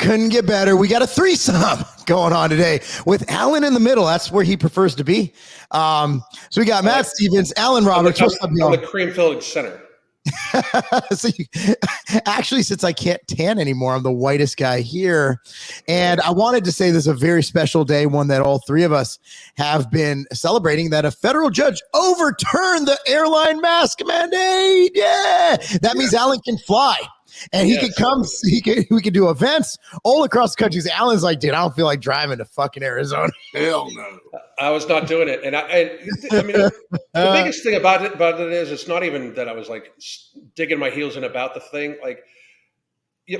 Couldn't get better. We got a threesome going on today with Alan in the middle. That's where he prefers to be. So we got Matt Stevens, Alan Roberts. What's up, y'all? I'm the cream-filled center. So actually, since I can't tan anymore, I'm the whitest guy here. And I wanted to say this is a very special day, one that all three of us have been celebrating, that a federal judge overturned the airline mask mandate. Yeah, that means Alan can fly. And he could come, we could do events all across the country. Alan's like, dude, I don't feel like driving to fucking Arizona. Hell no. I was not doing it. And I mean, the biggest thing about it is it's not even that I was like digging my heels in about the thing. Like,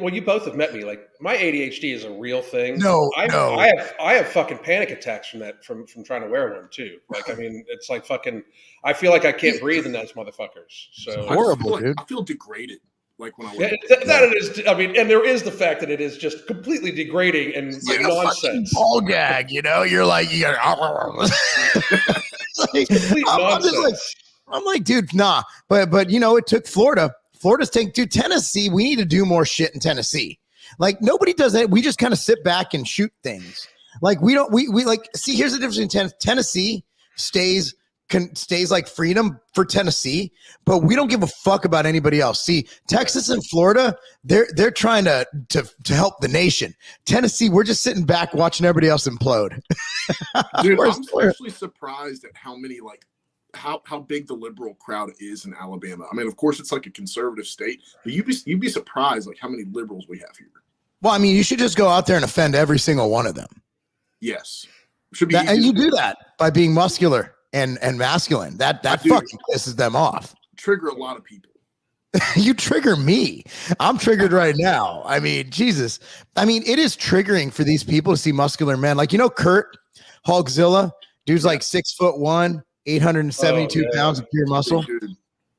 well, you both have met me. Like, my ADHD is a real thing. No. I have fucking panic attacks from that, from trying to wear one too. Like, I mean, it's like fucking, I feel like I can't breathe in those motherfuckers. So it's horrible, dude. I feel degraded. Like when I that it is. I mean, and there is the fact that it is just completely degrading and nonsense. Ball gag, you're like, complete nonsense. I'm like, dude, nah. But it took Florida. Florida's taking to Tennessee. We need to do more shit in Tennessee. Like, nobody does that. We just kind of sit back and shoot things. Like, we like, see, here's the difference in Tennessee stays like freedom for Tennessee, but we don't give a fuck about anybody else. See, Texas and Florida, they're trying to help the nation. Tennessee, we're just sitting back watching everybody else implode. Dude, I'm especially surprised at how many, like, how big the liberal crowd is in Alabama. I mean, of course, it's like a conservative state, but you'd be surprised like how many liberals we have here. Well, I mean, you should just go out there and offend every single one of them. Yes, should be, and you do that by being muscular and masculine. That fucking pisses them off. Trigger a lot of people. You trigger me. I'm triggered right now. I mean, Jesus. I mean, it is triggering for these people to see muscular men. Like, Kurt Hulkzilla, dude's like 6'1", 872 pounds of pure muscle.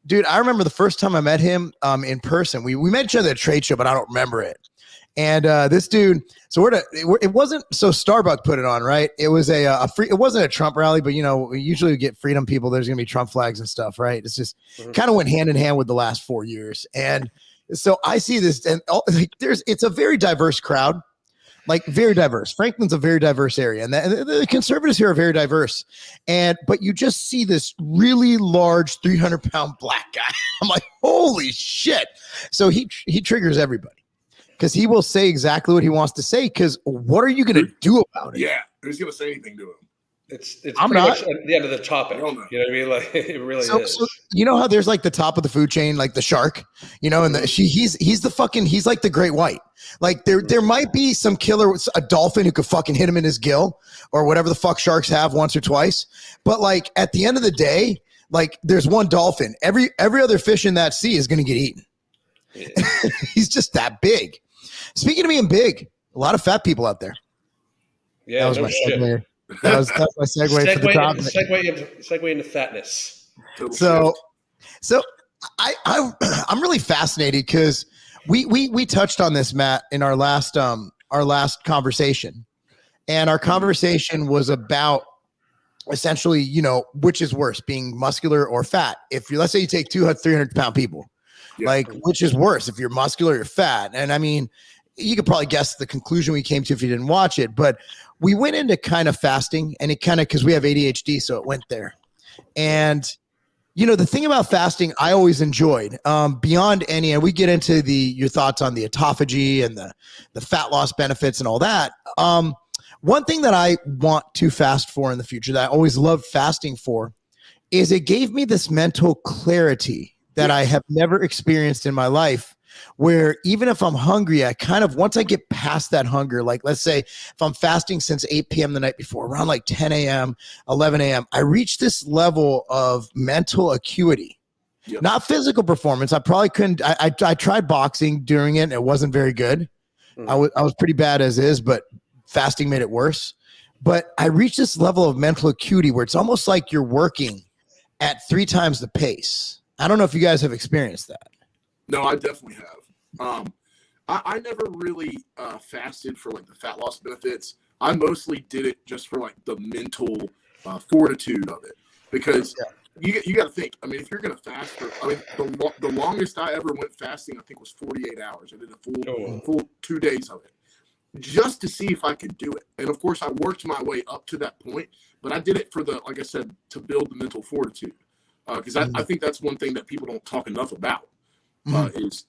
Dude, I remember the first time I met him in person. We met each other at a trade show, but I don't remember it. And this dude, so it wasn't, so Starbucks put it on, right? It was a free, it wasn't a Trump rally, but we usually get freedom people. There's going to be Trump flags and stuff, right? It's just kind of went hand in hand with the last 4 years. And so I see this, and it's a very diverse crowd, like very diverse. Franklin's a very diverse area, and the conservatives here are very diverse. But you just see this really large 300-pound black guy. I'm like, holy shit. So he triggers everybody. Because he will say exactly what he wants to say. Because what are you going to do about it? Yeah, who's going to say anything to him? It's pretty much at the end of the topic. You know what I mean? Like, it really is. So you know how there's like the top of the food chain, like the shark, and he's like the great white. Like there might be some killer, a dolphin who could fucking hit him in his gill or whatever the fuck sharks have once or twice. But like at the end of the day, like there's one dolphin. Every other fish in that sea is going to get eaten. Yeah. He's just that big. Speaking of being big, a lot of fat people out there. Yeah, that was my segue. That was my segue for the topic. Segue into fatness. So I'm really fascinated because we touched on this, Matt, in our last conversation, and our conversation was about essentially, which is worse, being muscular or fat. If let's say you take 300-pound people. Yeah. Like, which is worse, if you're muscular or fat? And I mean, you could probably guess the conclusion we came to if you didn't watch it, but we went into kind of fasting, and it kind of, because we have ADHD, so it went there. And, the thing about fasting I always enjoyed, beyond any, and we get into your thoughts on the autophagy and the fat loss benefits and all that. One thing that I want to fast for in the future, that I always loved fasting for, is it gave me this mental clarity that I have never experienced in my life, where even if I'm hungry, I kind of, once I get past that hunger, like let's say if I'm fasting since 8 p.m. the night before, around like 10 a.m., 11 a.m., I reach this level of mental acuity, not physical performance. I probably couldn't, I tried boxing during it, and it wasn't very good. I was pretty bad as is, but fasting made it worse. But I reached this level of mental acuity where it's almost like you're working at 3 times the pace. I don't know if you guys have experienced that. No, I definitely have. I never really fasted for like the fat loss benefits. I mostly did it just for like the mental fortitude of it, because you got to think. I mean, if you're going to fast for, the longest I ever went fasting, I think was 48 hours. I did a full 2 days of it, just to see if I could do it. And of course, I worked my way up to that point, but I did it for like I said, to build the mental fortitude. Because I think that's one thing that people don't talk enough about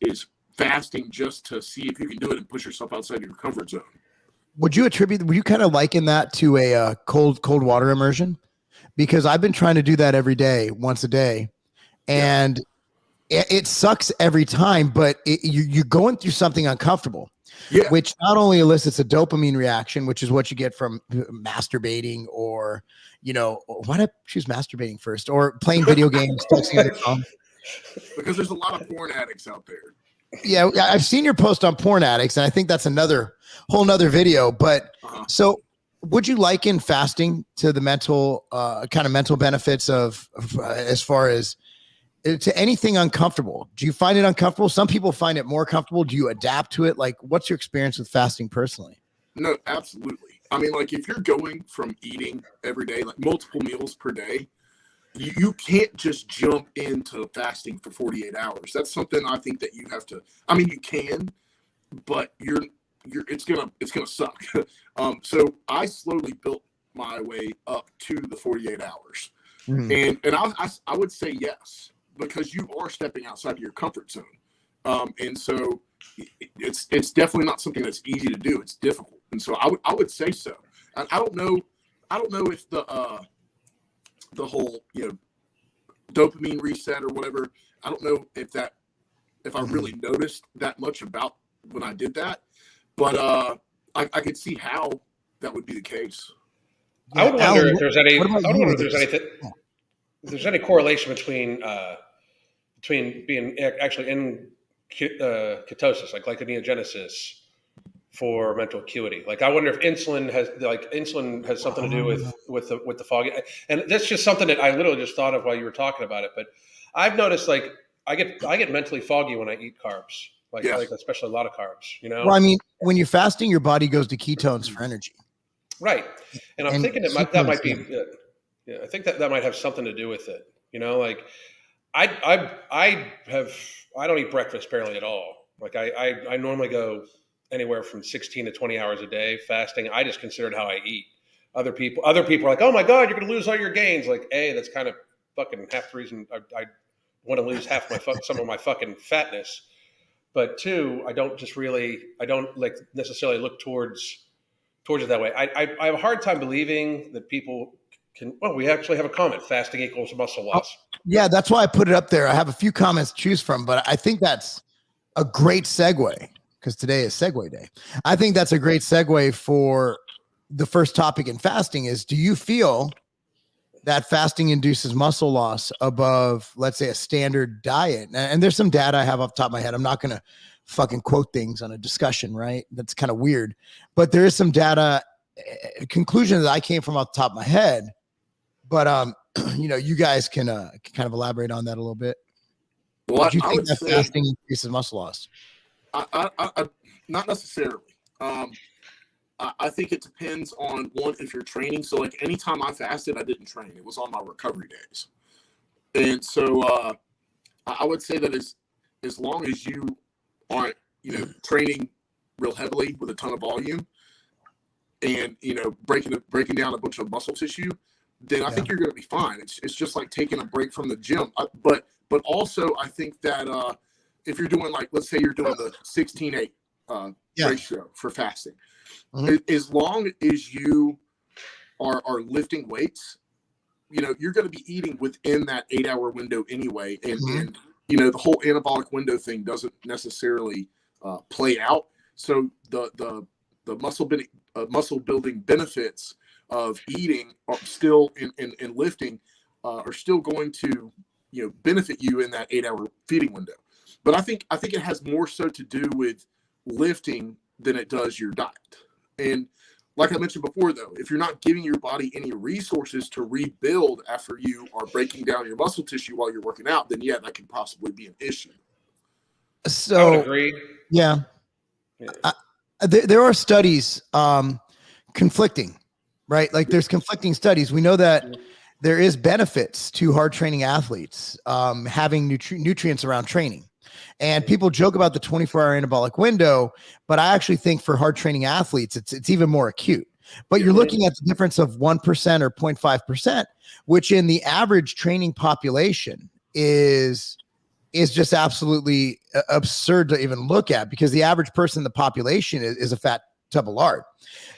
is fasting, just to see if you can do it and push yourself outside your comfort zone. Would you kind of liken that to a cold water immersion? Because I've been trying to do that every day, once a day, and it sucks every time, but you're going through something uncomfortable, which not only elicits a dopamine reaction, which is what you get from masturbating, or, why did I choose masturbating first, or playing video games, texting on your phone? Because there's a lot of porn addicts out there. Yeah, I've seen your post on porn addicts, and I think that's whole nother video. But so would you liken fasting to the mental benefits of as far as to anything uncomfortable? Do you find it uncomfortable? Some people find it more comfortable. Do you adapt to it? Like, what's your experience with fasting personally? No, absolutely. I mean, like, if you're going from eating every day, like multiple meals per day, you can't just jump into fasting for 48 hours. That's something I think that you have to, I mean, you can, but it's gonna suck. So I slowly built my way up to the 48 hours. And I would say yes, because you are stepping outside of your comfort zone. And so it's definitely not something that's easy to do. It's difficult. And so I would say so. I don't know if the whole, dopamine reset or whatever, I don't know if I really noticed that much about when I did that, but I could see how that would be the case. I would wonder if there's any. I would wonder if there's anything. If there's any correlation between being actually in ketosis, like glyconeogenesis, for mental acuity. Like, I wonder if insulin has something to do with the foggy. And that's just something that I literally just thought of while you were talking about it. But I've noticed, like, I get mentally foggy when I eat carbs, like especially a lot of carbs. Well, I mean, when you're fasting, your body goes to ketones for energy. Right, and I'm thinking that might be. I think that might have something to do with it. Like, I don't eat breakfast barely at all. Like, I normally go anywhere from 16 to 20 hours a day fasting. I just consider it how I eat. Other people are like, oh my God, you're going to lose all your gains. Like, that's kind of fucking half the reason I want to lose some of my fucking fatness. But two, I don't like necessarily look towards it that way. I have a hard time believing that people can. Well, we actually have a comment: fasting equals muscle loss. Yeah, that's why I put it up there. I have a few comments to choose from, but I think that's a great segue, because today is Segue Day. I think that's a great segue for the first topic in fasting is, do you feel that fasting induces muscle loss above, let's say, a standard diet? And there's some data I have off the top of my head. I'm not going to fucking quote things on a discussion, right? That's kind of weird. But there is some data, conclusion that I came from off the top of my head. But, you guys can kind of elaborate on that a little bit. Well, do you think that fasting increases muscle loss? I not necessarily. I think it depends on if you're training. So, like, anytime I fasted, I didn't train. It was on my recovery days. And so I would say that as long as you aren't, training real heavily with a ton of volume and, breaking down a bunch of muscle tissue, then I think you're going to be fine. It's just like taking a break from the gym. But also, I think that if you're doing, like, let's say you're doing the 16-8 ratio for fasting, as long as you are lifting weights, you're going to be eating within that 8-hour window anyway. And the whole anabolic window thing doesn't necessarily play out. So the muscle building benefits of eating are still in lifting are still going to benefit you in that 8-hour feeding window. But I think it has more so to do with lifting than it does your diet. And like I mentioned before, though, if you're not giving your body any resources to rebuild after you are breaking down your muscle tissue while you're working out, then that could possibly be an issue. So I would agree. Yeah. There are studies conflicting, right? Like, there's conflicting studies. We know that there is benefits to hard training athletes having nutrients around training. And people joke about the 24-hour anabolic window, but I actually think for hard training athletes, it's even more acute. But you're looking at the difference of 1% or 0.5%, which in the average training population is just absolutely absurd to even look at, because the average person in the population is a fat tub of lard.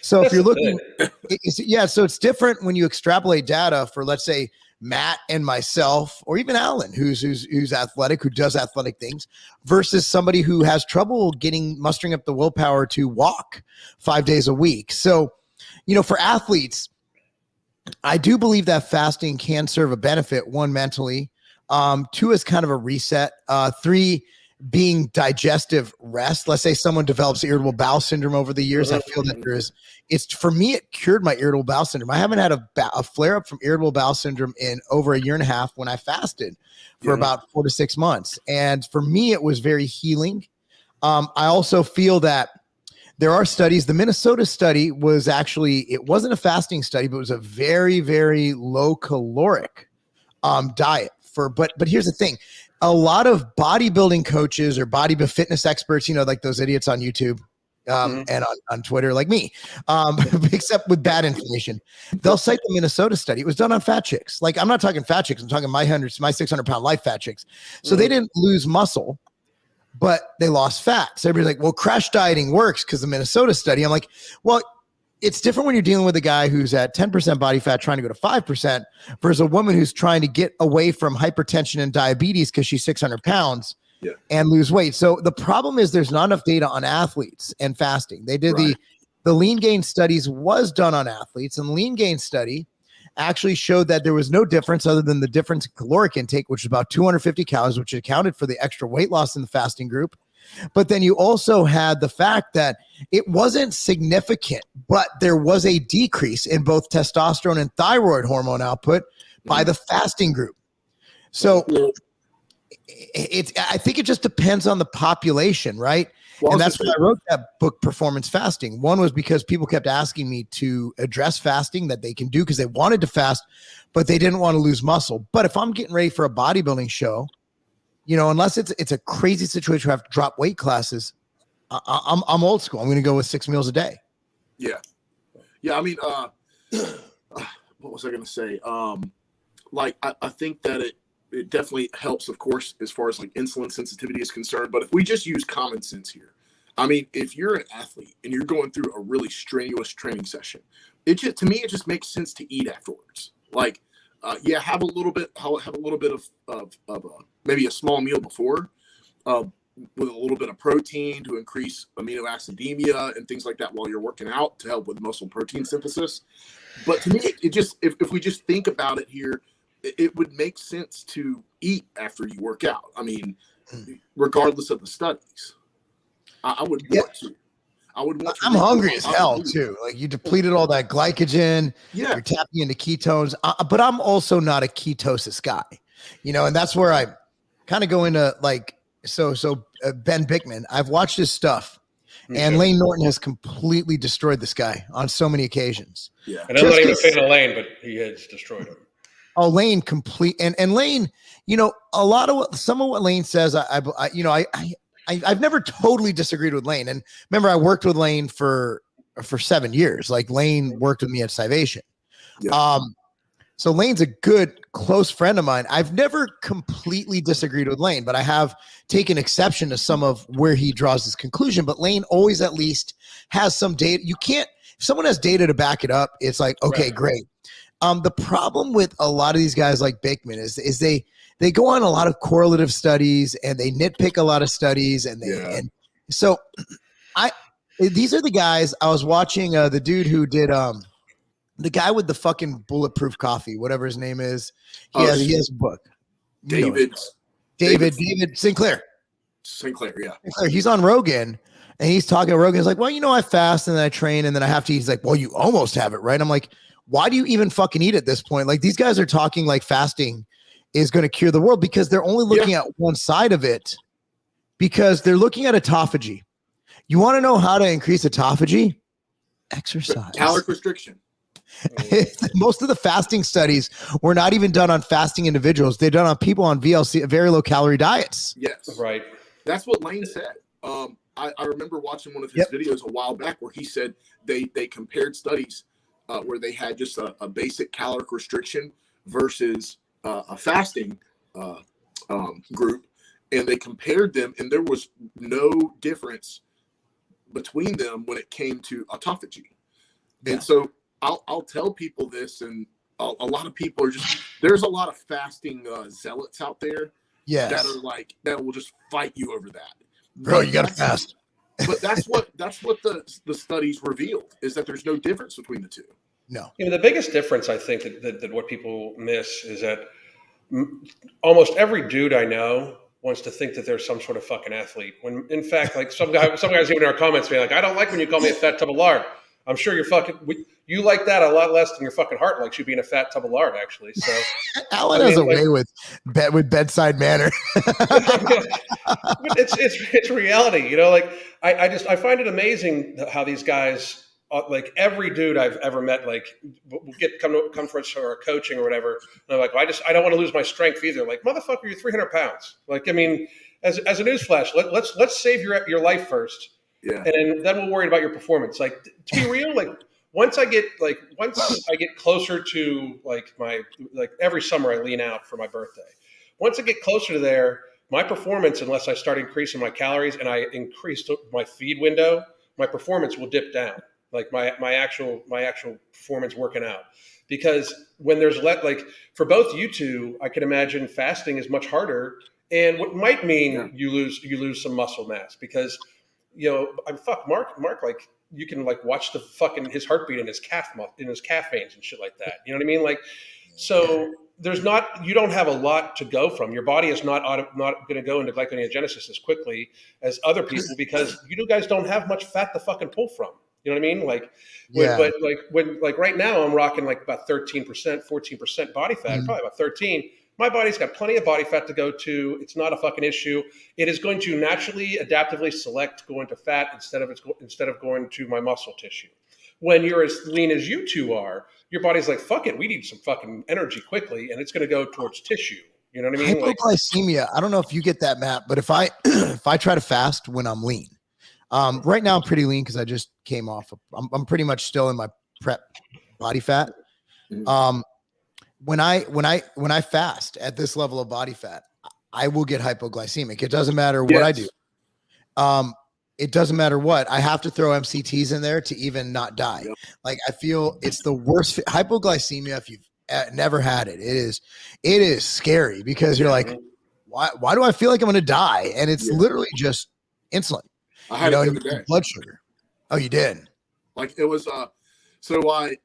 So if you're looking, so it's different when you extrapolate data for, let's say, Matt and myself, or even Alan, who's athletic, who does athletic things, versus somebody who has trouble mustering up the willpower to walk 5 days a week. So, for athletes, I do believe that fasting can serve a benefit. 1, mentally, 2, is kind of a reset. 3, being digestive rest. Let's say someone develops irritable bowel syndrome over the years. I feel that for me, it cured my irritable bowel syndrome. I haven't had a flare up from irritable bowel syndrome in over a year and a half, when I fasted for about 4 to 6 months. And for me, it was very healing. I also feel that there are studies. The Minnesota study was actually, it wasn't a fasting study, but it was a very, very low caloric diet but here's the thing. A lot of bodybuilding coaches or fitness experts, like those idiots on YouTube and on Twitter, like me, except with bad information, they'll cite the Minnesota study. It was done on fat chicks. Like, I'm not talking fat chicks. I'm talking my 600-pound life fat chicks. So they didn't lose muscle, but they lost fat. So everybody's like, well, crash dieting works because the Minnesota study. I'm like, well, it's different when you're dealing with a guy who's at 10% body fat trying to go to 5% versus a woman who's trying to get away from hypertension and diabetes because she's 600 pounds and lose weight. So the problem is there's not enough data on athletes and fasting. They did the lean gain studies was done on athletes, and the lean gain study actually showed that there was no difference other than the difference in caloric intake, which is about 250 calories, which accounted for the extra weight loss in the fasting group. But then you also had the fact that it wasn't significant, but there was a decrease in both testosterone and thyroid hormone output by the fasting group. So I think it just depends on the population, right? Well, and that's why I wrote that book, Performance Fasting. One was because people kept asking me to address fasting that they can do because they wanted to fast, but they didn't want to lose muscle. But if I'm getting ready for a bodybuilding show, unless it's a crazy situation where I have to drop weight classes, I'm old school. I'm going to go with 6 meals a day. Yeah. I mean, what was I going to say? I think that it definitely helps, of course, as far as like insulin sensitivity is concerned. But if we just use common sense here, I mean, if you're an athlete and you're going through a really strenuous training session, it just makes sense to eat afterwards. Like, have a little bit of maybe a small meal before, with a little bit of protein to increase amino acidemia and things like that while you're working out to help with muscle protein synthesis. But to me, it just if we just think about it here, it would make sense to eat after you work out. I mean, regardless of the studies, I would want to. I'm hungry as hell too. Like, you depleted all that glycogen. Yeah. You're tapping into ketones. But I'm also not a ketosis guy, and that's where I kind of go into Ben Bickman. I've watched his stuff, and Lane Norton has completely destroyed this guy on so many occasions. Yeah. And I'm not even a fan of Lane, but he has destroyed him. Oh, Lane and Lane, some of what Lane says, I've never totally disagreed with Lane. And remember, I worked with Lane for 7 years. Like, Lane worked with me at Scivation. Yeah. So Lane's a good, close friend of mine. I've never completely disagreed with Lane, but I have taken exception to some of where he draws his conclusion. But Lane always at least has some data. If someone has data to back it up, it's like, okay, great. The problem with a lot of these guys like Bickman is they go on a lot of correlative studies and they nitpick a lot of studies and so these are the guys. I was watching the dude who did the guy with the fucking bulletproof coffee, whatever his name is. He has a book. David Sinclair. Yeah. He's on Rogan and he's talking to Rogan. He's like, well, I fast and then I train and then I have to eat. He's like, well, you almost have it, right? I'm like, why do you even fucking eat at this point? Like, these guys are talking like fasting is going to cure the world because they're only looking at one side of it, because they're looking at autophagy. You want to know how to increase autophagy? Exercise. Caloric restriction. Most of the fasting studies were not even done on fasting individuals. They're done on people on VLC, very low calorie diets. Yes. Right. That's what Lane said. I remember watching one of his videos a while back where he said they compared studies where they had just a basic caloric restriction versus a fasting group, and they compared them, and there was no difference between them when it came to autophagy. And so I'll tell people this, and a lot of people are just, there's a lot of fasting zealots out there that are like, that will just fight you over that. Bro, you gotta fast. But that's what the studies revealed, is that there's no difference between the two. No. The biggest difference, I think, that what people miss is that almost every dude I know wants to think that they're some sort of fucking athlete. When in fact, like some guys even in our comments being like, I don't like when you call me a fat tub of lard. I'm sure you're you like that a lot less than your fucking heart likes you being a fat tub of lard, actually. So Alan has a way with bedside manner. it's reality, like I find it amazing how these guys, like every dude I've ever met, like come for our coaching or whatever. And I'm like, well, I don't want to lose my strength either. Like, motherfucker, you're 300 pounds. Like, I mean, as a newsflash, let's save your life first. Yeah. And then we'll worry about your performance. Like, to be real, like once I get closer to every summer I lean out for my birthday. Once I get closer to there, my performance, unless I start increasing my calories and I increase my feed window, my performance will dip down. Like my actual performance working out. Because when there's for both you two, I can imagine fasting is much harder, and what might mean you lose some muscle mass, because Mark, like you can watch the fucking his heartbeat in his calf veins and shit like that. You know what I mean? Like, so you don't have a lot to go from. Your body is not going to go into glyconeogenesis as quickly as other people, because you guys don't have much fat to fucking pull from. You know what I mean? But right now I'm rocking about 13%, 14% body fat, probably about 13. My body's got plenty of body fat to go to. It's not a fucking issue. It is going to naturally, adaptively select going to fat instead of going to my muscle tissue. When you're as lean as you two are, your body's like, fuck it, we need some fucking energy quickly, and it's going to go towards tissue. You know what I mean? Hypoglycemia. I don't know if you get that, Matt, but if I try to fast when I'm lean, right now I'm pretty lean because I just came off. I'm pretty much still in my prep body fat. When I fast at this level of body fat, I will get hypoglycemic. It doesn't matter what I do. It doesn't matter what. I have to throw MCTs in there to even not die. Yep. Like, I feel it's the worst hypoglycemia. If you've never had it, it is scary, because you're like, why do I feel like I'm going to die? And it's literally just insulin. I had it the other day. Blood sugar. Oh, you did? Like, it was, so I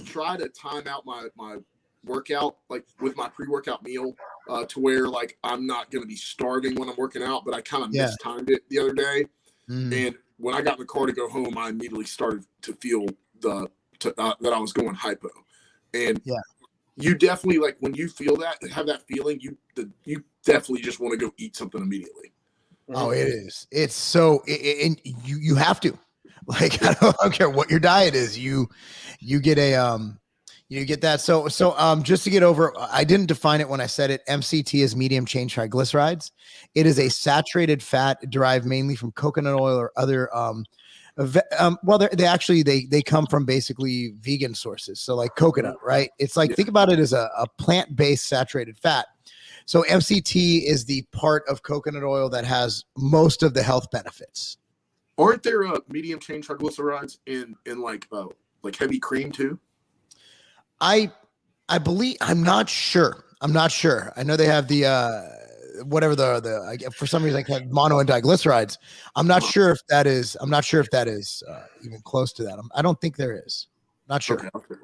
try to time out my workout, like with my pre-workout meal, to where I'm not going to be starving when I'm working out, but I kind of mistimed it the other day. And when I got in the car to go home, I immediately started to feel that I was going hypo. And you definitely, when you feel that, have that feeling, you definitely just want to go eat something immediately. Oh, it is. It's so, and you have to, I don't care what your diet is. You get you get that. So just to get over, I didn't define it when I said it. MCT is medium chain triglycerides. It is a saturated fat derived mainly from coconut oil or other, they come from basically vegan sources. So like coconut, right? It's think about it as a plant-based saturated fat. So MCT is the part of coconut oil that has most of the health benefits. Aren't there medium chain triglycerides in heavy cream too? I believe, I'm not sure. I know they have the whatever the for some reason I have mono and diglycerides. I'm not sure if that is even close to that. I don't think there is. Not sure. Okay.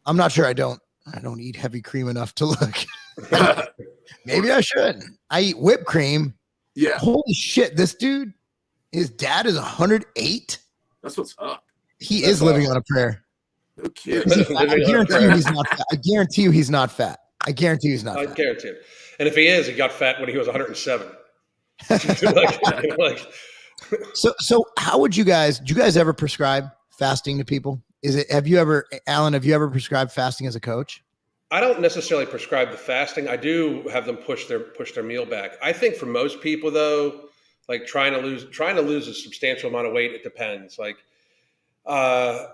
I'm not sure. I don't eat heavy cream enough to look. Maybe I should. I eat whipped cream. Yeah. Holy shit, this dude, his dad is 108. That's what's up. He is living on a prayer. No kidding. I guarantee you he's not fat. I guarantee you he's not fat. I guarantee it. And if he is, he got fat when he was 107. So how would do you guys ever prescribe fasting to people? Alan, have you ever prescribed fasting as a coach? I don't necessarily prescribe the fasting. I do have them push their meal back. I think for most people though, like trying to lose a substantial amount of weight, it depends. Like I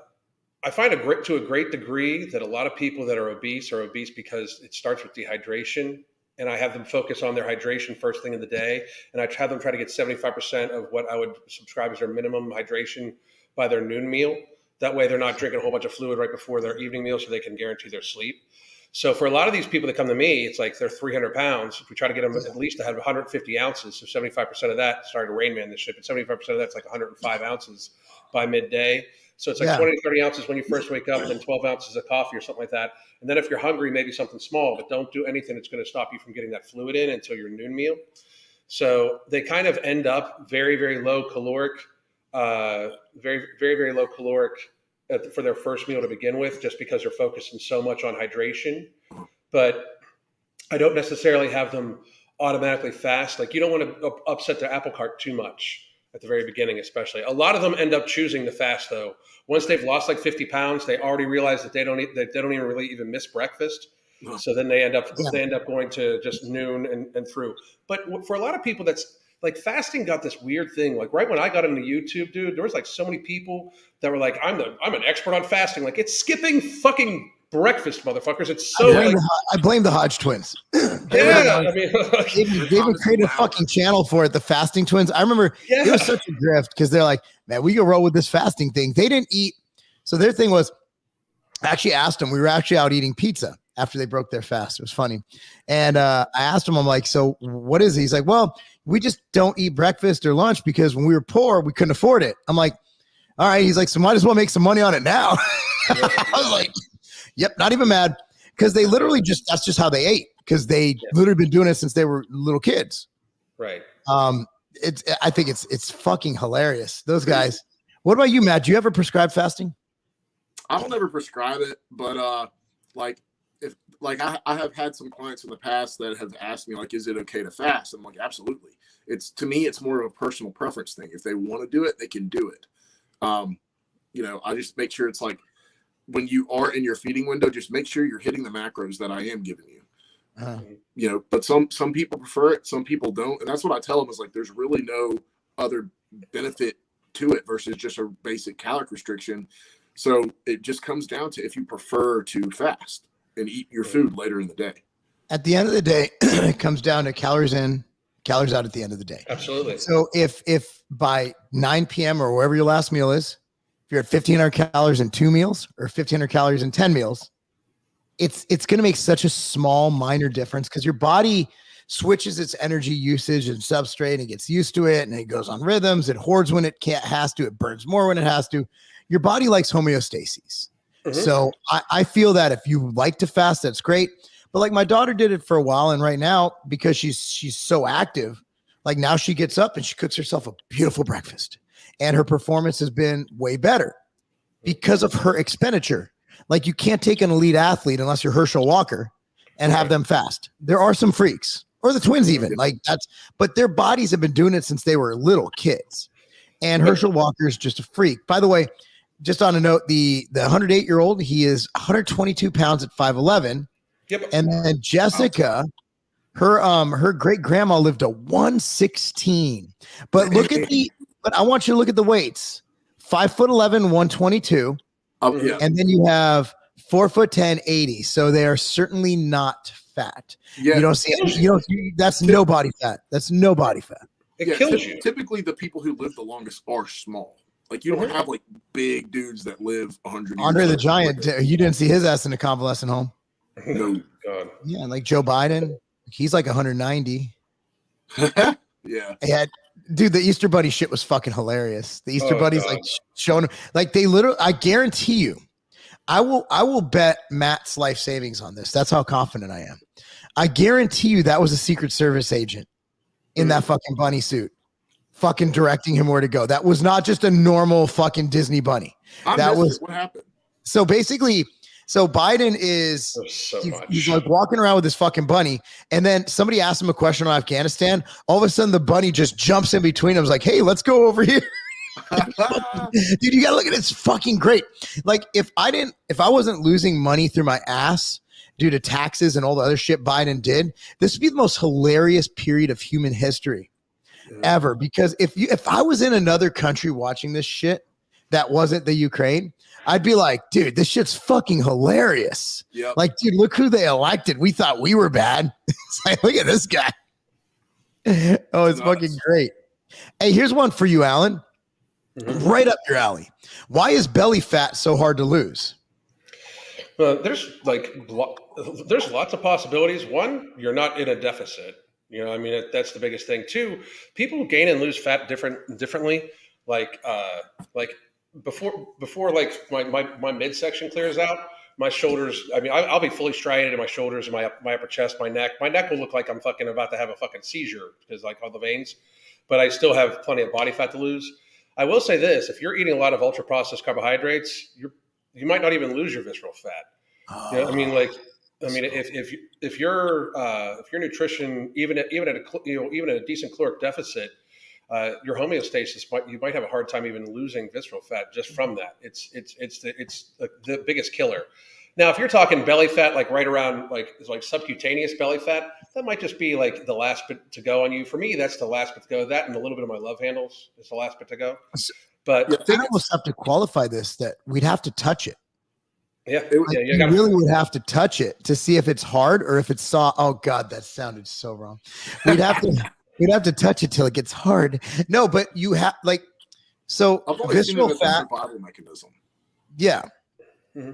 find to a great degree that a lot of people that are obese because it starts with dehydration. And I have them focus on their hydration first thing in the day. And I have them try to get 75% of what I would subscribe as their minimum hydration by their noon meal. That way they're not drinking a whole bunch of fluid right before their evening meal so they can guarantee their sleep. So for a lot of these people that come to me, it's like they're 300 pounds. If we try to get them at least to have 150 ounces, so 75% of that, sorry to Rain Man this shit, but 75% of that's like 105 ounces by midday. So it's like 20 to 30 ounces when you first wake up, and then 12 ounces of coffee or something like that. And then if you're hungry, maybe something small, but don't do anything that's going to stop you from getting that fluid in until your noon meal. So they kind of end up very, very low caloric, very, very, very low caloric for their first meal to begin with, just because they're focusing so much on hydration. But I don't necessarily have them automatically fast. Like you don't want to upset their apple cart too much at the very beginning, especially. A lot of them end up choosing to fast though. Once they've lost like 50 pounds, they already realize that they don't even really even miss breakfast. So then they end up going to just noon and through. But for a lot of people, that's like fasting got this weird thing. Like right when I got into YouTube, dude, there was like so many people that were like, I'm an expert on fasting. Like it's skipping fucking breakfast, motherfuckers. It's so I blame the Hodge twins. They even created a fucking channel for it, the Fasting Twins. I remember it was such a grift because they're like, man, we go roll with this fasting thing. They didn't eat. So their thing was, I actually asked them, we were actually out eating pizza after they broke their fast. It was funny. And I asked him, I'm like, so what is it? He's like, well, we just don't eat breakfast or lunch because when we were poor, we couldn't afford it. I'm like, all right. He's like, so might as well make some money on it now. I was like, yep, not even mad. Because they literally that's just how they ate. Because they literally been doing it since they were little kids. Right. I think it's fucking hilarious. Those guys. What about you, Matt? Do you ever prescribe fasting? I don't ever prescribe it, but I have had some clients in the past that have asked me, like, is it okay to fast? I'm like, absolutely. To me, it's more of a personal preference thing. If they want to do it, they can do it. I just make sure it's like when you are in your feeding window, just make sure you're hitting the macros that I am giving you. But some people prefer it, some people don't. And that's what I tell them is like, there's really no other benefit to it versus just a basic caloric restriction. So it just comes down to if you prefer to fast and eat your food later in the day. At the end of the day, it comes down to calories in, calories out at the end of the day. Absolutely. So if by 9 p.m. or wherever your last meal is, if you're at 1,500 calories in 2 meals or 1,500 calories in 10 meals, it's going to make such a small, minor difference because your body switches its energy usage and substrate and it gets used to it and it goes on rhythms. It hoards when it has to. It burns more when it has to. Your body likes homeostasis. Mm-hmm. So I feel that if you like to fast, that's great. But like my daughter did it for a while. And right now, because she's so active, like now she gets up and she cooks herself a beautiful breakfast. And her performance has been way better because of her expenditure. Like you can't take an elite athlete unless you're Herschel Walker and have them fast. There are some freaks or the twins even but their bodies have been doing it since they were little kids. And Herschel Walker is just a freak. By the way, just on a note, the 108-year-old, he is 122 pounds at 5'11". Yep. And then Jessica, her great grandma lived to 116. But but I want you to look at the weights. 5'11", 122. And then you have 4'10", 80. So they are certainly not fat. Yeah. You don't see that's no body fat. That's no body fat. It kills you. Typically the people who live the longest are small. Like you don't have like big dudes that live 100 years. Andre the Giant, you didn't see his ass in a convalescent home. No. God. Yeah, like Joe Biden, he's like 190. Yeah. Dude, the Easter Bunny shit was fucking hilarious. The Easter Bunny's like showing, like they literally, I guarantee you, I will bet Matt's life savings on this. That's how confident I am. I guarantee you that was a Secret Service agent in that fucking bunny suit, fucking directing him where to go. That was not just a normal fucking Disney bunny. What happened? So basically, Biden is he's like walking around with this fucking bunny, and then somebody asked him a question on Afghanistan. All of a sudden, the bunny just jumps in between them. Is like, "Hey, let's go over here." Dude, you gotta look at it. It's fucking great. Like if I wasn't losing money through my ass, due to taxes and all the other shit Biden did, this would be the most hilarious period of human history ever. Because if I was in another country watching this shit that wasn't the Ukraine, I'd be like, dude, this shit's fucking hilarious. Yep. Like, dude, look who they elected. We thought we were bad. It's like, look at this guy. Oh, it's fucking great. Hey, here's one for you, Alan. Right up your alley. Why is belly fat so hard to lose? There's lots of possibilities. One, you're not in a deficit. That's the biggest thing. Two, people gain and lose fat differently. Like before like my midsection clears out, my shoulders, I'll be fully striated in my shoulders and my upper chest, my neck will look like I'm fucking about to have a fucking seizure because like all the veins, but I still have plenty of body fat to lose. I will say this: if you're eating a lot of ultra processed carbohydrates, you might not even lose your visceral fat. If your nutrition, even at a decent caloric deficit, your homeostasis you might have a hard time even losing visceral fat just from that. It's the biggest killer. Now, if you're talking belly fat, like right around like subcutaneous belly fat, that might just be like the last bit to go on you. For me, that's the last bit to go. That and a little bit of my love handles is the last bit to go. But I almost have to qualify this that we'd have to touch it. Yeah, you really would have to touch it to see if it's hard or if it's soft. Oh God, that sounded so wrong. We'd have to touch it till it gets hard. No, but you have visceral fat survival mechanism. Yeah. Mm-hmm.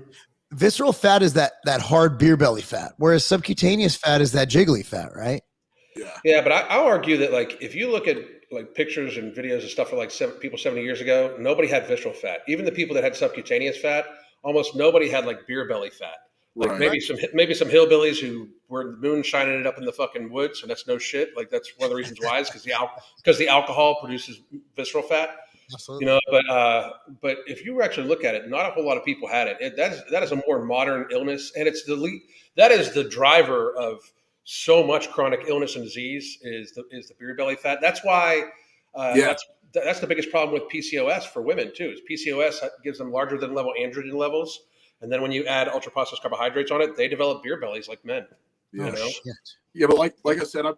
Visceral fat is that hard beer belly fat, whereas subcutaneous fat is that jiggly fat, right? Yeah, but I'll argue that like if you look at like pictures and videos and stuff for like people 70 years ago, nobody had visceral fat. Even the people that had subcutaneous fat, almost nobody had like beer belly fat. Like right. maybe some hillbillies who were moonshining it up in the fucking woods, and that's no shit. Like that's one of the reasons why is because the alcohol produces visceral fat. Absolutely. But if you actually look at it, not a whole lot of people had it. That is a more modern illness, and that is the driver of so much chronic illness and disease is the beer belly fat. That's why that's the biggest problem with PCOS for women too. Is PCOS gives them larger than level androgen levels, and then when you add ultra processed carbohydrates on it, they develop beer bellies like men. Yeah, yeah, but like I said, I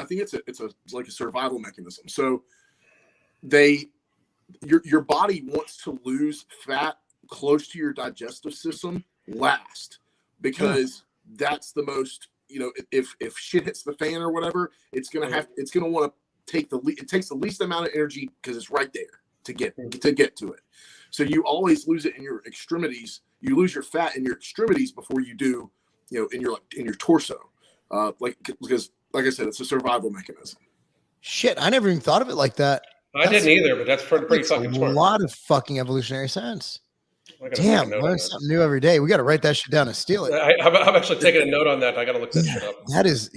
think it's like a survival mechanism. So your body wants to lose fat close to your digestive system last because that's the most, if shit hits the fan or whatever, it's gonna want to it takes the least amount of energy because it's right there to get to it. So you always lose it in your extremities. You lose your fat in your extremities before you do, in your torso. Because like I said, it's a survival mechanism. Shit, I never even thought of it like that. I didn't either, but that's pretty fucking smart. A lot of fucking evolutionary sense. Damn, learn something new every day. We got to write that shit down and steal it. I'm actually taking a note on that. I got to look that shit up. That is,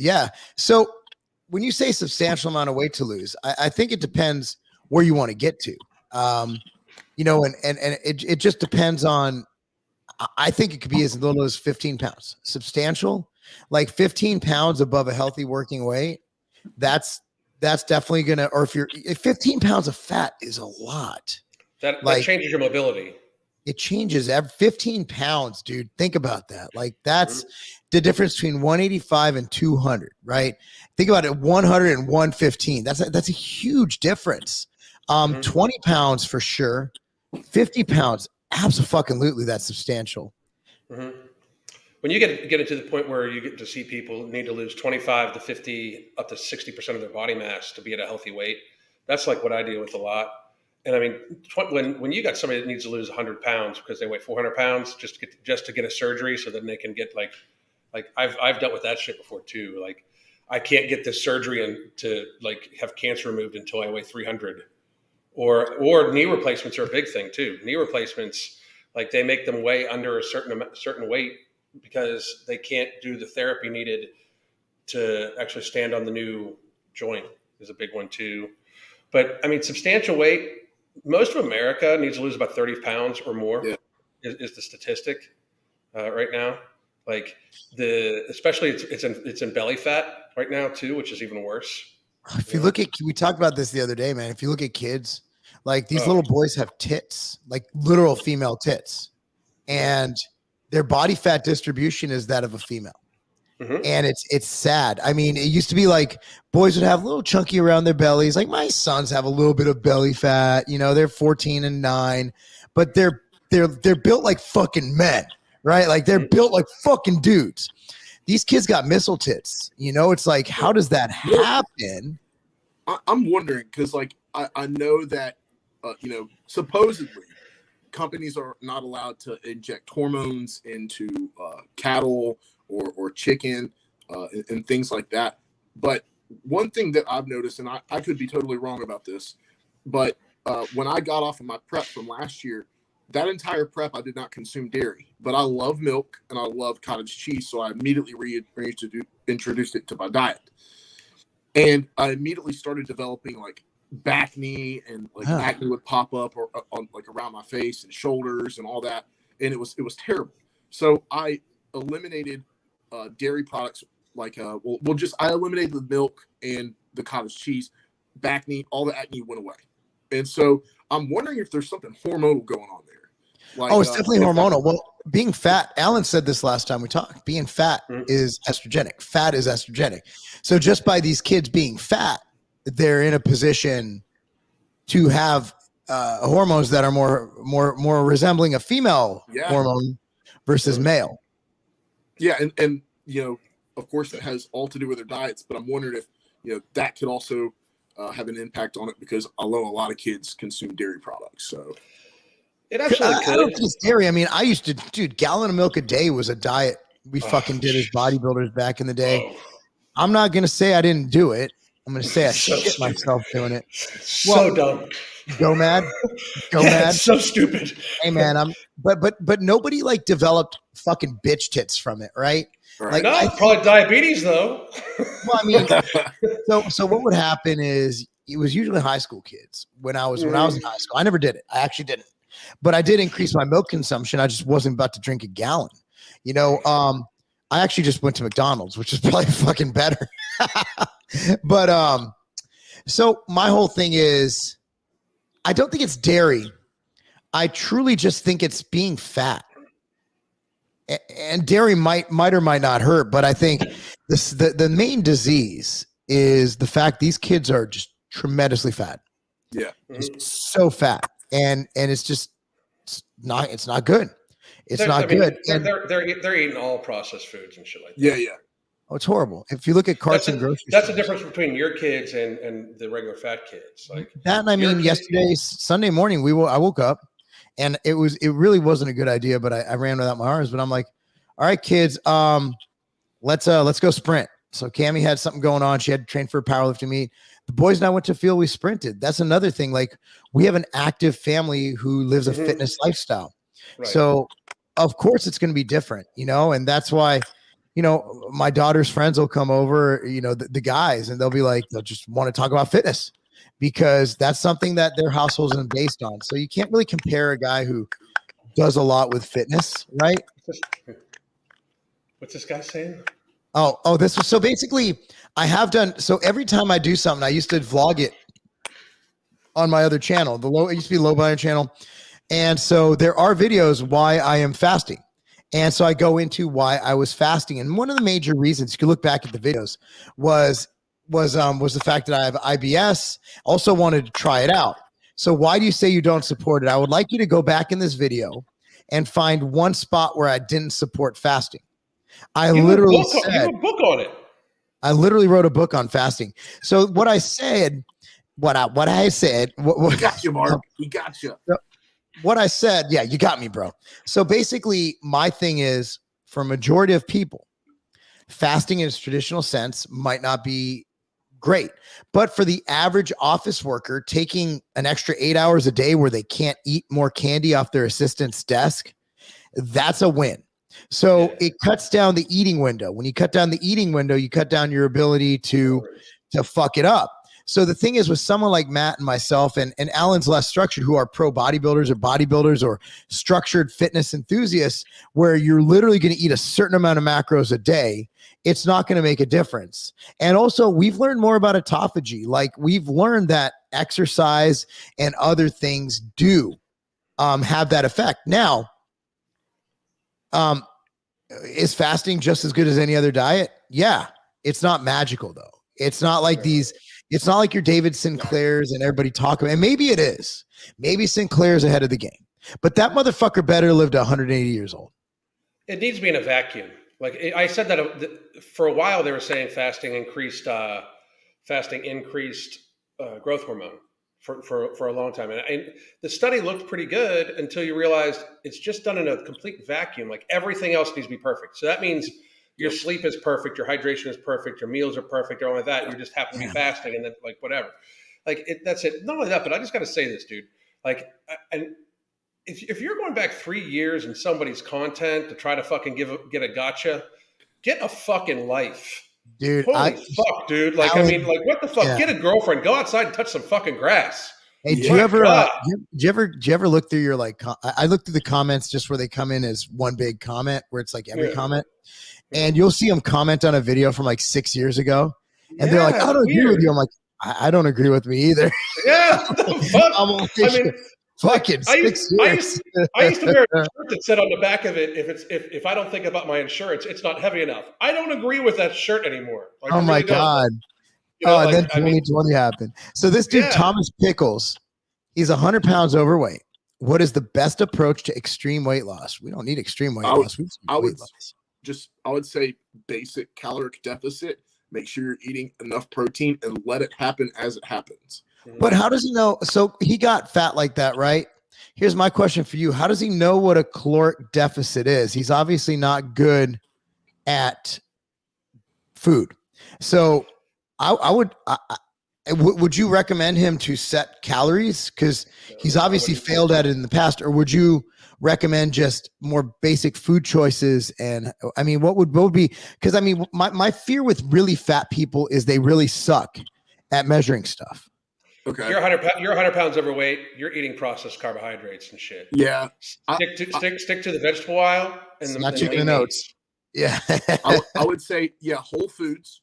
So when you say substantial amount of weight to lose, I think it depends where you want to get to. And it just depends on. I think it could be as little as 15 pounds. Substantial, like 15 pounds above a healthy working weight. That's definitely gonna. Or if 15 pounds of fat is a lot. That changes your mobility. It changes every 15 pounds, dude. Think about that. Like that's the difference between 185 and 200, right? Think about it, 100 and 115. That's a huge difference. 20 pounds for sure. 50 pounds, absolutely, that's substantial. Mm-hmm. When you get into the point where you get to see people need to lose 25 to 50, up to 60% of their body mass to be at a healthy weight, that's like what I deal with a lot. And I mean, when you got somebody that needs to lose 100 pounds because they weigh 400 pounds just to get a surgery so that they can get like I've dealt with that shit before too. Like I can't get this surgery and to like have cancer removed until I weigh 300. Or knee replacements are a big thing too. Knee replacements, like they make them weigh under a certain weight because they can't do the therapy needed to actually stand on the new joint is a big one too. But I mean, substantial weight. Most of America needs to lose about 30 pounds or more. Yeah. Is the statistic right now? Like especially it's in belly fat right now too, which is even worse. If you look at, we talked about this the other day, man. If you look at kids, like these little boys have tits, like literal female tits, and their body fat distribution is that of a female. Mhm. And it's sad. I mean, it used to be like boys would have a little chunky around their bellies. Like my sons have a little bit of belly fat. You know, they're 14 and 9, but they're built like fucking men, right? Like they're built like fucking dudes. These kids got missile tits. You know, it's like, how does that happen? I'm wondering because, like, I know that, you know, supposedly companies are not allowed to inject hormones into cattle or chicken and things like that. But one thing that I've noticed, and I could be totally wrong about this, but when I got off of my prep from last year, that entire prep, I did not consume dairy, but I love milk and I love cottage cheese. So I immediately introduced it to my diet. And I immediately started developing like back knee, and like acne would pop up or on like around my face and shoulders and all that. And it was terrible. So I eliminated dairy products like I eliminated the milk and the cottage cheese. Back knee, all the acne went away. And so I'm wondering if there's something hormonal going on there. Like, it's definitely hormonal. Well, being fat, Alan said this last time we talked, being fat is estrogenic. Fat is estrogenic. So just by these kids being fat, they're in a position to have hormones that are more resembling a female hormone versus male. Yeah. And, you know, of course that has all to do with their diets, but I'm wondering if, you know, that could also have an impact on it, because I know a lot of kids consume dairy products. So it absolutely could. I don't think it's dairy. I mean, I used to, dude, gallon of milk a day was a diet we fucking did as bodybuilders back in the day. I'm not going to say I didn't do it. I'm going to say I shit myself doing it. So dumb. Go mad. Go mad. It's so stupid. Hey man, but nobody like developed fucking bitch tits from it, right? Right. Like Probably diabetes though. Well, I mean, so what would happen is it was usually high school kids when I was in high school. I never did it. I actually didn't, but I did increase my milk consumption. I just wasn't about to drink a gallon. You know, I actually just went to McDonald's, which is probably fucking better. But so my whole thing is, I don't think it's dairy. I truly just think it's being fat. And dairy might or might not hurt, but I think the main disease is the fact these kids are just tremendously fat. Yeah, just so fat, and it's not good. It's not good. They're eating all processed foods and shit like that. Yeah. Oh, it's horrible. If you look at Carson grocery that's stores, the difference between your kids and the regular fat kids. Like that, and I mean, yesterday, Sunday morning, I woke up, and it really wasn't a good idea, but I ran without my arms. But I'm like, all right, kids, let's go sprint. So Cammie had something going on. She had to train for a powerlifting meet. The boys and I went to field. We sprinted. That's another thing. Like, we have an active family who lives a fitness lifestyle. Right. So of course it's going to be different, you know, and that's why, you know, my daughter's friends will come over, you know, the guys, and they'll be like, they'll just want to talk about fitness because that's something that their household isn't based on. So you can't really compare a guy who does a lot with fitness, right? What's this guy saying? Oh, this was, so basically I have done, so every time I do something, I used to vlog it on my other channel. It used to be Low Buyer channel. And so there are videos why I am fasting. And so I go into why I was fasting. And one of the major reasons, you can look back at the videos, was the fact that I have IBS. Also wanted to try it out. So why do you say you don't support it? I would like you to go back in this video and find one spot where I didn't support fasting. You wrote a book on it. I literally wrote a book on fasting. So what I said, what I said, we got you, Mark. We got you. What I said, yeah, you got me, bro. So basically, my thing is, for a majority of people, fasting in its traditional sense might not be great. But for the average office worker, taking an extra 8 hours a day where they can't eat more candy off their assistant's desk, that's a win. So it cuts down the eating window. When you cut down the eating window, you cut down your ability to fuck it up. So the thing is, with someone like Matt and myself and Alan's less structured, who are pro bodybuilders or structured fitness enthusiasts, where you're literally going to eat a certain amount of macros a day, it's not going to make a difference. And also, we've learned more about autophagy. Like, we've learned that exercise and other things do have that effect. Now, Is fasting just as good as any other diet? Yeah. It's not magical though. It's not like it's not like your David Sinclair's and everybody talk about, and maybe it is. Maybe Sinclair's ahead of the game, but that motherfucker better lived 180 years old. It needs to be in a vacuum. Like I said that for a while, they were saying fasting increased growth hormone for a long time. And the study looked pretty good until you realized it's just done in a complete vacuum. Like everything else needs to be perfect. So that means your sleep is perfect, your hydration is perfect, your meals are perfect, all of that. You just happen to be fasting, and then like whatever. Like that's it. Not only that, but I just got to say this, dude. Like, and if you're going back 3 years in somebody's content to try to fucking get a gotcha, get a fucking life. Dude, holy fuck, dude! Like, I mean, like, what the fuck? Yeah. Get a girlfriend. Go outside and touch some fucking grass. Hey, do you ever look through your like? I look through the comments just where they come in as one big comment, where it's like every comment, and you'll see them comment on a video from like 6 years ago, and they're like, "I don't agree with you." I'm like, "I don't agree with me either." Yeah, fuck. I mean. Fucking 6 years. I used to wear a shirt that said on the back of it, if I don't think about my insurance, it's not heavy enough. I don't agree with that shirt anymore. Like, oh my God. You know, and then 2020 happened. So this dude, Thomas Pickles, he's 100 pounds overweight. What is the best approach to extreme weight loss? We don't need extreme weight loss. I would say basic caloric deficit. Make sure you're eating enough protein and let it happen as it happens. But how does he know? So he got fat like that, right? Here's my question for you. How does he know what a caloric deficit is? He's obviously not good at food. So would you recommend him to set calories? Because he's obviously failed at it in the past. Or would you recommend just more basic food choices? And I mean, what would be, because I mean, my fear with really fat people is they really suck at measuring stuff. Okay. You're 100 pounds overweight. You're eating processed carbohydrates and shit. Yeah. Stick to the vegetable aisle and not chicken and oats. Yeah. I would say, whole foods,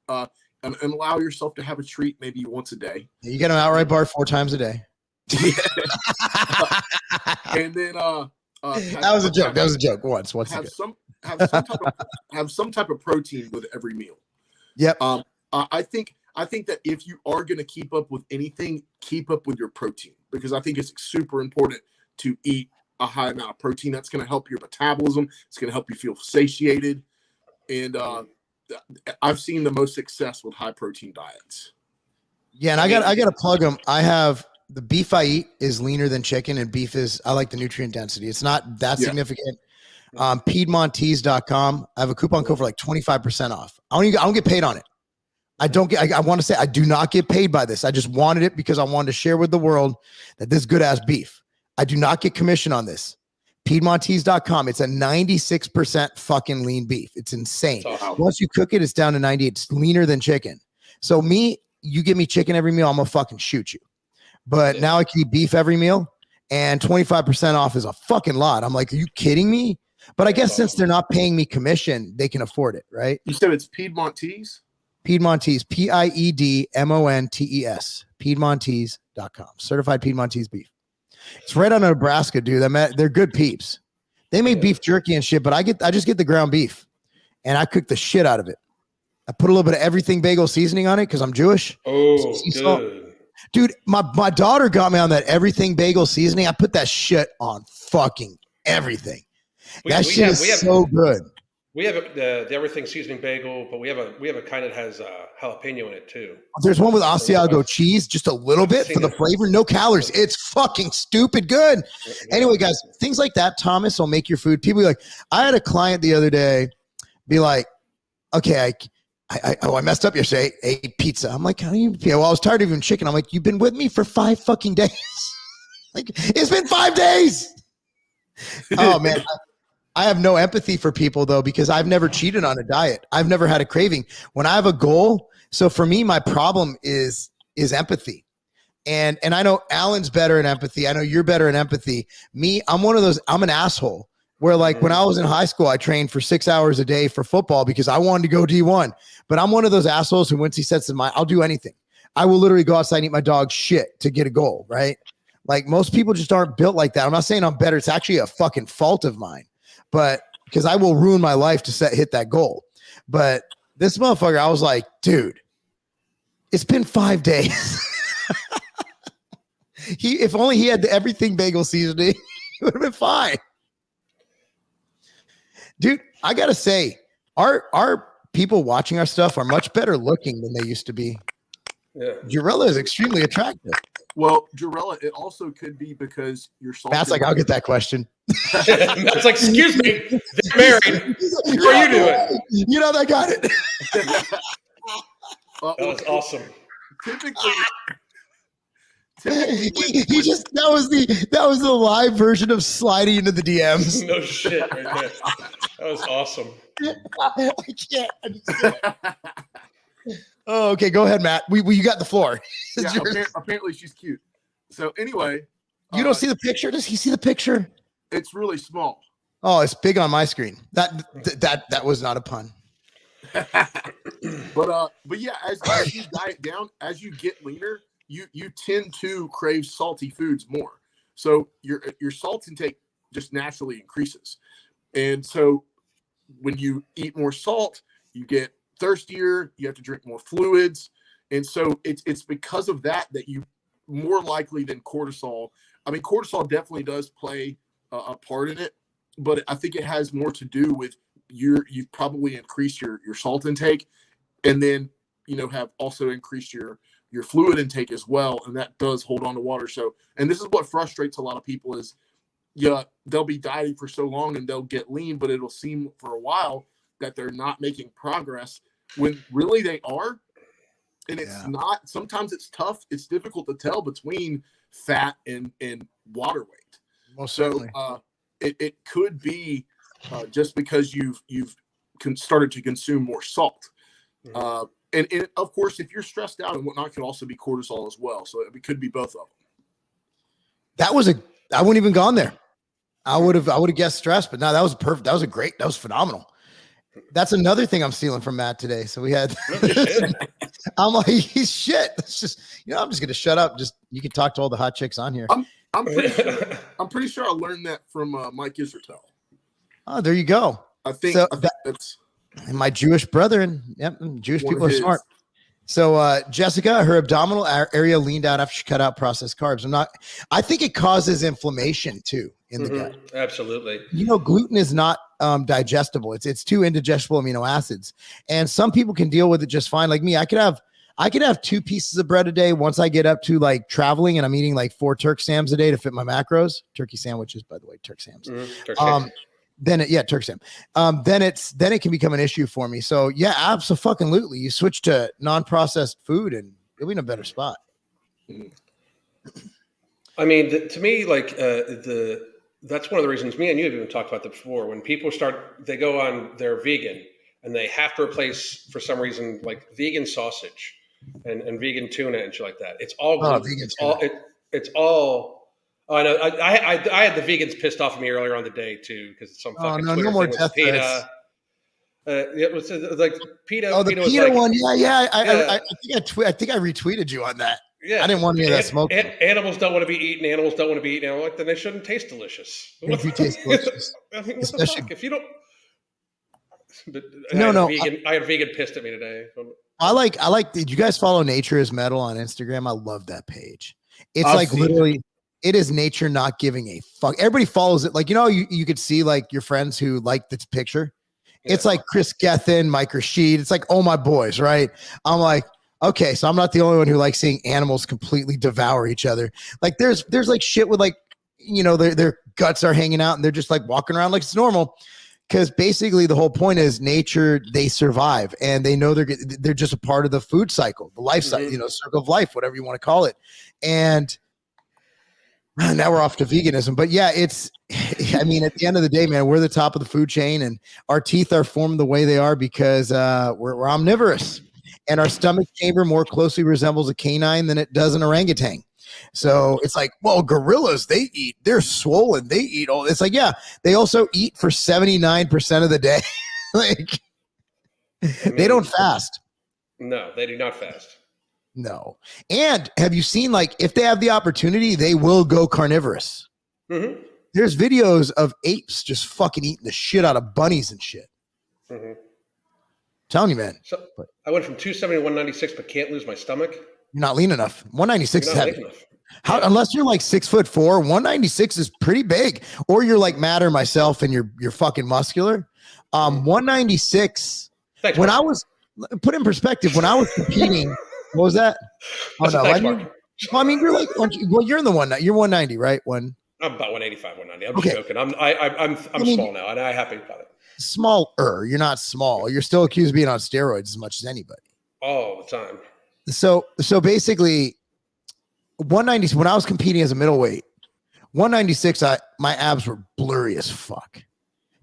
and allow yourself to have a treat maybe once a day. You get an outright bar 4 times a day. And then that was a joke. That was a joke. Once have some type of protein with every meal. Yep. I think that if you are going to keep up with anything, keep up with your protein, because I think it's super important to eat a high amount of protein. That's going to help your metabolism. It's going to help you feel satiated. And I've seen the most success with high protein diets. Yeah. And I got to plug them. I have the beef I eat is leaner than chicken, and I like the nutrient density. It's not that significant. Piedmontese.com. I have a coupon code for like 25% off. I don't get paid on it. I want to say I do not get paid by this. I just wanted it because I wanted to share with the world that this good ass beef. I do not get commission on this. Piedmontese.com. It's a 96% fucking lean beef. It's insane. Once you cook it, it's down to 98. It's leaner than chicken. So you give me chicken every meal, I'm gonna fucking shoot you. But now I can eat beef every meal, and 25% off is a fucking lot. I'm like, are you kidding me? But I guess since they're not paying me commission, they can afford it, right? You said it's Piedmontese? Piedmontese, Piedmontes, Piedmontese.com. Certified Piedmontese beef. It's right out of Nebraska, dude. They're good peeps. They make beef jerky and shit, but I just get the ground beef and I cook the shit out of it. I put a little bit of everything bagel seasoning on it because I'm Jewish. Oh, good. Dude, my daughter got me on that everything bagel seasoning. I put that shit on fucking everything. That shit is so good. We have the everything seasoning bagel, but we have a kind that has jalapeno in it too. There's one with Asiago cheese, just a little bit for the flavor, no calories. It's fucking stupid good. Anyway, guys, things like that, Thomas, will make your food. People be like, I had a client the other day be like, okay, I messed up yesterday, ate pizza. I'm like, how do you feel? Well, I was tired of eating chicken. I'm like, you've been with me for 5 fucking days. Like, it's been 5 days. Oh man. I have no empathy for people though, because I've never cheated on a diet. I've never had a craving. When I have a goal, so for me, my problem is empathy. And I know Alan's better in empathy. I know you're better in empathy. Me, I'm one of those, I'm an asshole where like when I was in high school, I trained for 6 hours a day for football because I wanted to go D1. But I'm one of those assholes who once he sets his mind, I'll do anything. I will literally go outside and eat my dog's shit to get a goal, right? Like most people just aren't built like that. I'm not saying I'm better. It's actually a fucking fault of mine. but because I will ruin my life to hit that goal. But this motherfucker, I was like, dude, it's been 5 days. If only he had the everything bagel seasoning, it would have been fine. Dude, I gotta say, our people watching our stuff are much better looking than they used to be. Yeah. Jarella is extremely attractive. Well, Jarella, it also could be because you're salt. Matt's like, I'll get that question. Matt's like, excuse me, they're married. What are you doing? You know, that got it. That was awesome. Typically that was the live version of sliding into the DMs. No shit, right there. That was awesome. I can't. Oh, okay. Go ahead, Matt. You got the floor. Yeah, apparently she's cute. So anyway, you don't see the picture? Does he see the picture? It's really small. Oh, it's big on my screen. That was not a pun. But yeah, as you diet down, as you get leaner, you tend to crave salty foods more. So your salt intake just naturally increases. And so when you eat more salt, you get thirstier, you have to drink more fluids. And so it's because of that you more likely than cortisol. I mean, cortisol definitely does play a part in it, but I think it has more to do with you've probably increased your salt intake, and then have also increased your fluid intake as well, and that does hold on to water. So, and this is what frustrates a lot of people is, they'll be dieting for so long and they'll get lean, but it'll seem for a while that they're not making progress when really they are. And it's not, sometimes it's tough. It's difficult to tell between fat and water weight. Most certainly. So it could be just because you've started to consume more salt. Mm-hmm. And of course, if you're stressed out and whatnot, could also be cortisol as well. So it could be both of them. I wouldn't even gone there. I would have guessed stress, but no, that was perfect. That was phenomenal. That's another thing I'm stealing from Matt today. So we had, I'm like, he's shit. It's just, I'm just going to shut up. Just, you can talk to all the hot chicks on here. I'm pretty sure I learned that from Mike Israel. Oh, there you go. I think that's and my Jewish brethren. Yep. Jewish people are smart. So Jessica, her abdominal area leaned out after she cut out processed carbs. I think it causes inflammation too in the gut. Absolutely. Gluten is not digestible. It's two indigestible amino acids. And some people can deal with it just fine. Like me, I could have 2 pieces of bread a day once I get up to like traveling and I'm eating like 4 Turk Sams a day to fit my macros. Turkey sandwiches, by the way, Turk Sams. Turk Sam. Then it can become an issue for me. So yeah, absolutely. You switch to non-processed food and you'll be in a better spot. I mean, to me, like that's one of the reasons me and you have even talked about that before. When people they go on, they're vegan and they have to replace for some reason like vegan sausage and vegan tuna and shit like that. It's all gluten. It's all. Oh, I know. I had the vegans pissed off at me earlier on the day too because some fucking Twitter no more thing death with PETA. It was like PETA. Oh, the PETA one. Yeah. I think I retweeted you on that. Yeah, I didn't want any of that smoke. Animals don't want to be eaten. Animals don't want to be eaten. I'm like, then they shouldn't taste delicious. If you taste delicious, I mean, what the fuck? If you don't. But I had a vegan pissed at me today. I like. Did you guys follow Nature is Metal on Instagram? I love that page. It's like literally. It is nature not giving a fuck. Everybody follows it. Like, you could see like your friends who like this picture. Yeah. It's like Chris Gethin, Mike Rashid. It's like, oh, my boys, right? I'm like, okay, so I'm not the only one who likes seeing animals completely devour each other. Like there's like shit with like, their guts are hanging out and they're just like walking around like it's normal. Because basically the whole point is nature, they survive and they know they're just a part of the food cycle, the life cycle, circle of life, whatever you want to call it. And now we're off to veganism, but yeah, I mean, at the end of the day, man, we're the top of the food chain and our teeth are formed the way they are because we're omnivorous and our stomach chamber more closely resembles a canine than it does an orangutan. So it's like, well, gorillas, they're swollen. They eat all. It's like, yeah, they also eat for 79% of the day. Like they don't fast. No, they do not fast. No. And have you seen, like, if they have the opportunity, they will go carnivorous. Mm-hmm. there's videos of apes just fucking eating the shit out of bunnies and shit. Mm-hmm. Telling you, man. So I went from 270 to 196, but can't lose my stomach. You're not lean enough. 196 is heavy. Yeah. Unless you're like 6'4", 196 is pretty big. Or you're like Matt or myself and you're fucking muscular. 196. Thanks, when Mark. I was put in perspective, when I was competing, what was that? Oh no, Thanks, Mark. I mean, you're like, well, you're in the one. You're 190, right? I'm about 185, 190. I'm just joking. I'm small now, and I'm happy about it. Smaller. You're not small. You're still accused of being on steroids as much as anybody. All the time. So basically, 190. When I was competing as a middleweight, 196, my abs were blurry as fuck.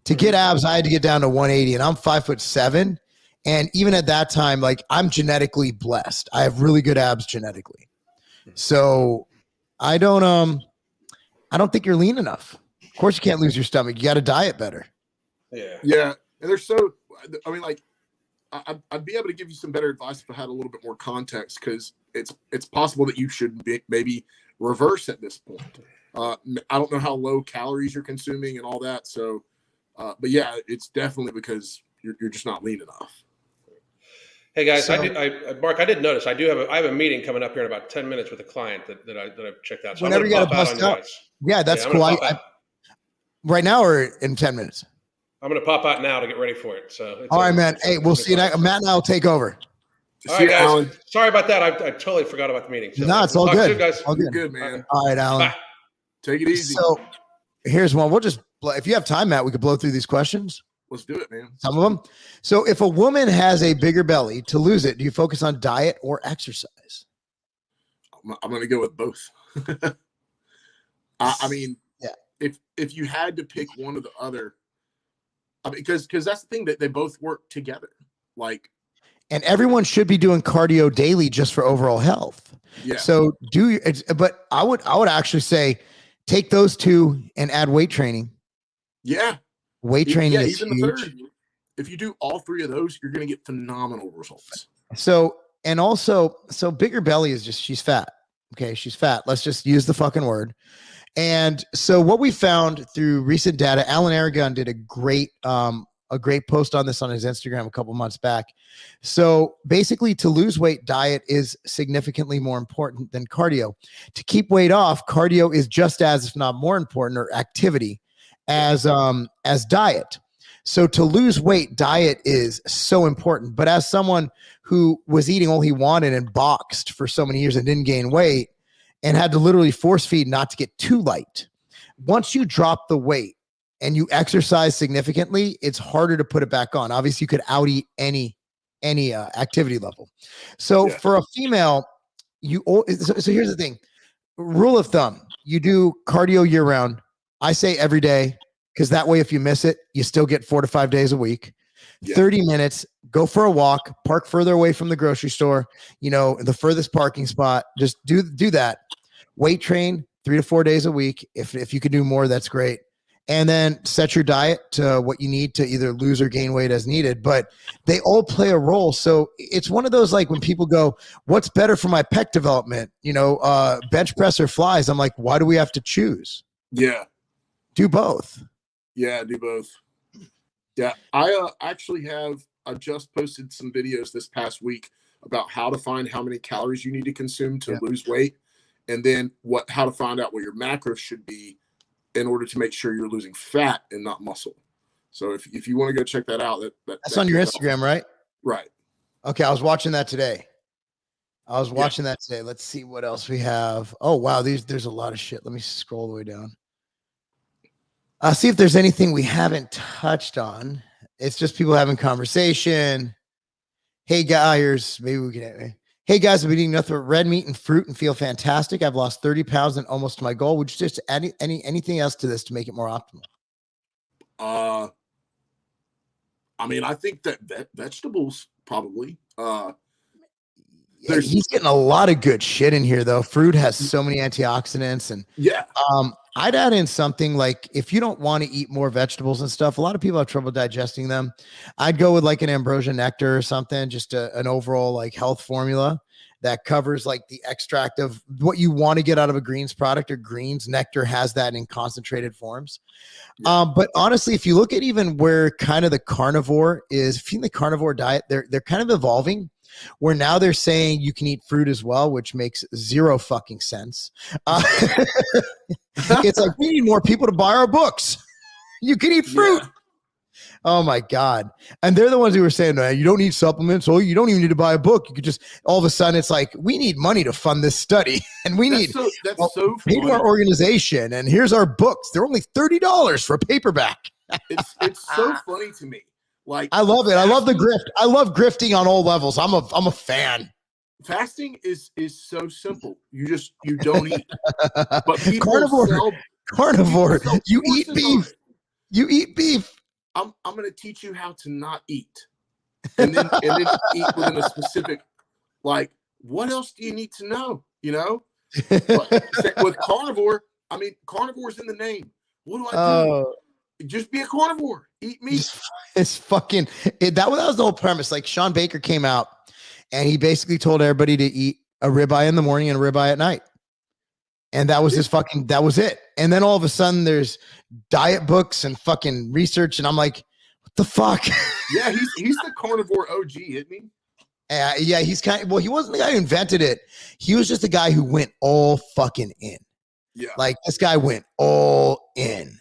To get abs, I had to get down to 180, and I'm 5'7". And even at that time, like, I'm genetically blessed. I have really good abs genetically. So I don't think you're lean enough. Of course you can't lose your stomach. You got to diet better. Yeah. And they're so, I mean, like, I'd be able to give you some better advice if I had a little bit more context, because it's possible that you should maybe reverse at this point. I don't know how low calories you're consuming and all that. So, but yeah, it's definitely because you're just not lean enough. Hey guys, Mark, I did notice I have a meeting coming up here in about 10 minutes with a client that I've checked out. So whenever you got to bust out. Yeah, that's cool. Right now or in 10 minutes? I'm going to pop out now to get ready for it. So all right, man. Hey, we'll see you next. Matt and I will take over. All right, guys. Alan. Sorry about that. I totally forgot about the meeting. So no, it's all good. Soon, guys. All good, man. All right, Alan. Bye. Take it easy. So here's one. We'll just, if you have time, Matt, we could blow through these questions. Let's do it, man. Some of them. So if a woman has a bigger belly, to lose it, do you focus on diet or exercise? I'm going to go with both. I mean, yeah. If you had to pick one or the other, I mean, because that's the thing, that they both work together. Like, and everyone should be doing cardio daily just for overall health. Yeah. So but I would actually say take those two and add weight training. Yeah. Weight training is even huge. The third. If you do all three of those, you're going to get phenomenal results. So bigger belly is just, she's fat. Okay. She's fat. Let's just use the fucking word. And so what we found through recent data, Alan Aragon did a great post on this on his Instagram a couple months back. So basically, to lose weight, diet is significantly more important than cardio. To keep weight off, cardio is just as, if not more important, or activity as diet. So to lose weight, diet is so important. But as someone who was eating all he wanted and boxed for so many years and didn't gain weight and had to literally force feed not to get too light, once you drop the weight and you exercise significantly, it's harder to put it back on. Obviously, you could out-eat any activity level. So for a female, so here's the thing. Rule of thumb, you do cardio year round. I say every day, because that way if you miss it, you still get 4 to 5 days a week. 30 minutes, go for a walk, park further away from the grocery store, the furthest parking spot. Just do that. Weight train 3 to 4 days a week. If you can do more, that's great. And then set your diet to what you need to either lose or gain weight as needed. But they all play a role. So it's one of those, like, when people go, what's better for my pec development? Bench press or flies? I'm like, why do we have to choose? Yeah. Do both. Yeah, do both. Yeah. I just posted some videos this past week about how to find how many calories you need to consume to lose weight. And then how to find out what your macros should be in order to make sure you're losing fat and not muscle. So if you want to go check that out, that's on your Instagram, right? Right. Okay. I was watching that today. Let's see what else we have. Oh, wow. There's a lot of shit. Let me scroll all the way down. See if there's anything we haven't touched on. It's just people having conversation. Hey guys, Hey guys, I've been eating nothing but red meat and fruit and feel fantastic. I've lost 30 pounds and almost to my goal. Would you just add anything else to this to make it more optimal? I mean, I think that vegetables probably. He's getting a lot of good shit in here, though. Fruit has so many antioxidants, and I'd add in something like, if you don't want to eat more vegetables and stuff, a lot of people have trouble digesting them. I'd go with like an ambrosia nectar or something, just an overall like health formula that covers like the extract of what you want to get out of a greens product or greens. Nectar has that in concentrated forms. But honestly, if you look at even where kind of the carnivore is, if you think the carnivore diet, they're kind of evolving where now they're saying you can eat fruit as well, which makes zero fucking sense. It's like, we need more people to buy our books. You can eat fruit. Yeah. Oh my God. And they're the ones who were saying, no, you don't need supplements. Oh, you don't even need to buy a book. You could just, all of a sudden it's like, we need money to fund this study and we need so pay to our organization. And here's our books. They're only $30 for a paperback. It's so funny to me. Like, I love it. I love the grift. I love grifting on all levels. I'm a fan. Fasting is so simple. You don't eat. But people carnivore. You eat beef. You eat beef. I'm going to teach you how to not eat, and then eat within a specific, like, what else do you need to know? You know, but with carnivore, I mean, carnivore's in the name. What do I do? Just be a carnivore. Eat meat. It's fucking that was the whole premise. Like Sean Baker came out and he basically told everybody to eat a ribeye in the morning and a ribeye at night. And that was that was it. And then all of a sudden there's diet books and fucking research. And I'm like, what the fuck? Yeah, he's the carnivore OG, isn't he? Yeah, he's he wasn't the guy who invented it. He was just the guy who went all fucking in. Yeah. Like this guy went all in.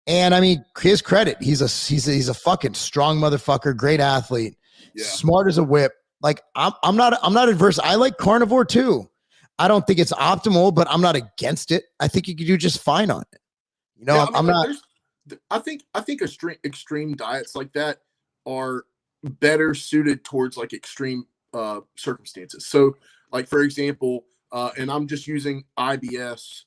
And I mean, his credit, he's a fucking strong motherfucker, great athlete, smart as a whip. Like I'm not adverse. I like carnivore too. I don't think it's optimal, but I'm not against it. I think you could do just fine on it. You know, I'm not. I think extreme diets like that are better suited towards like extreme circumstances. So, like for example, and I'm just using IBS.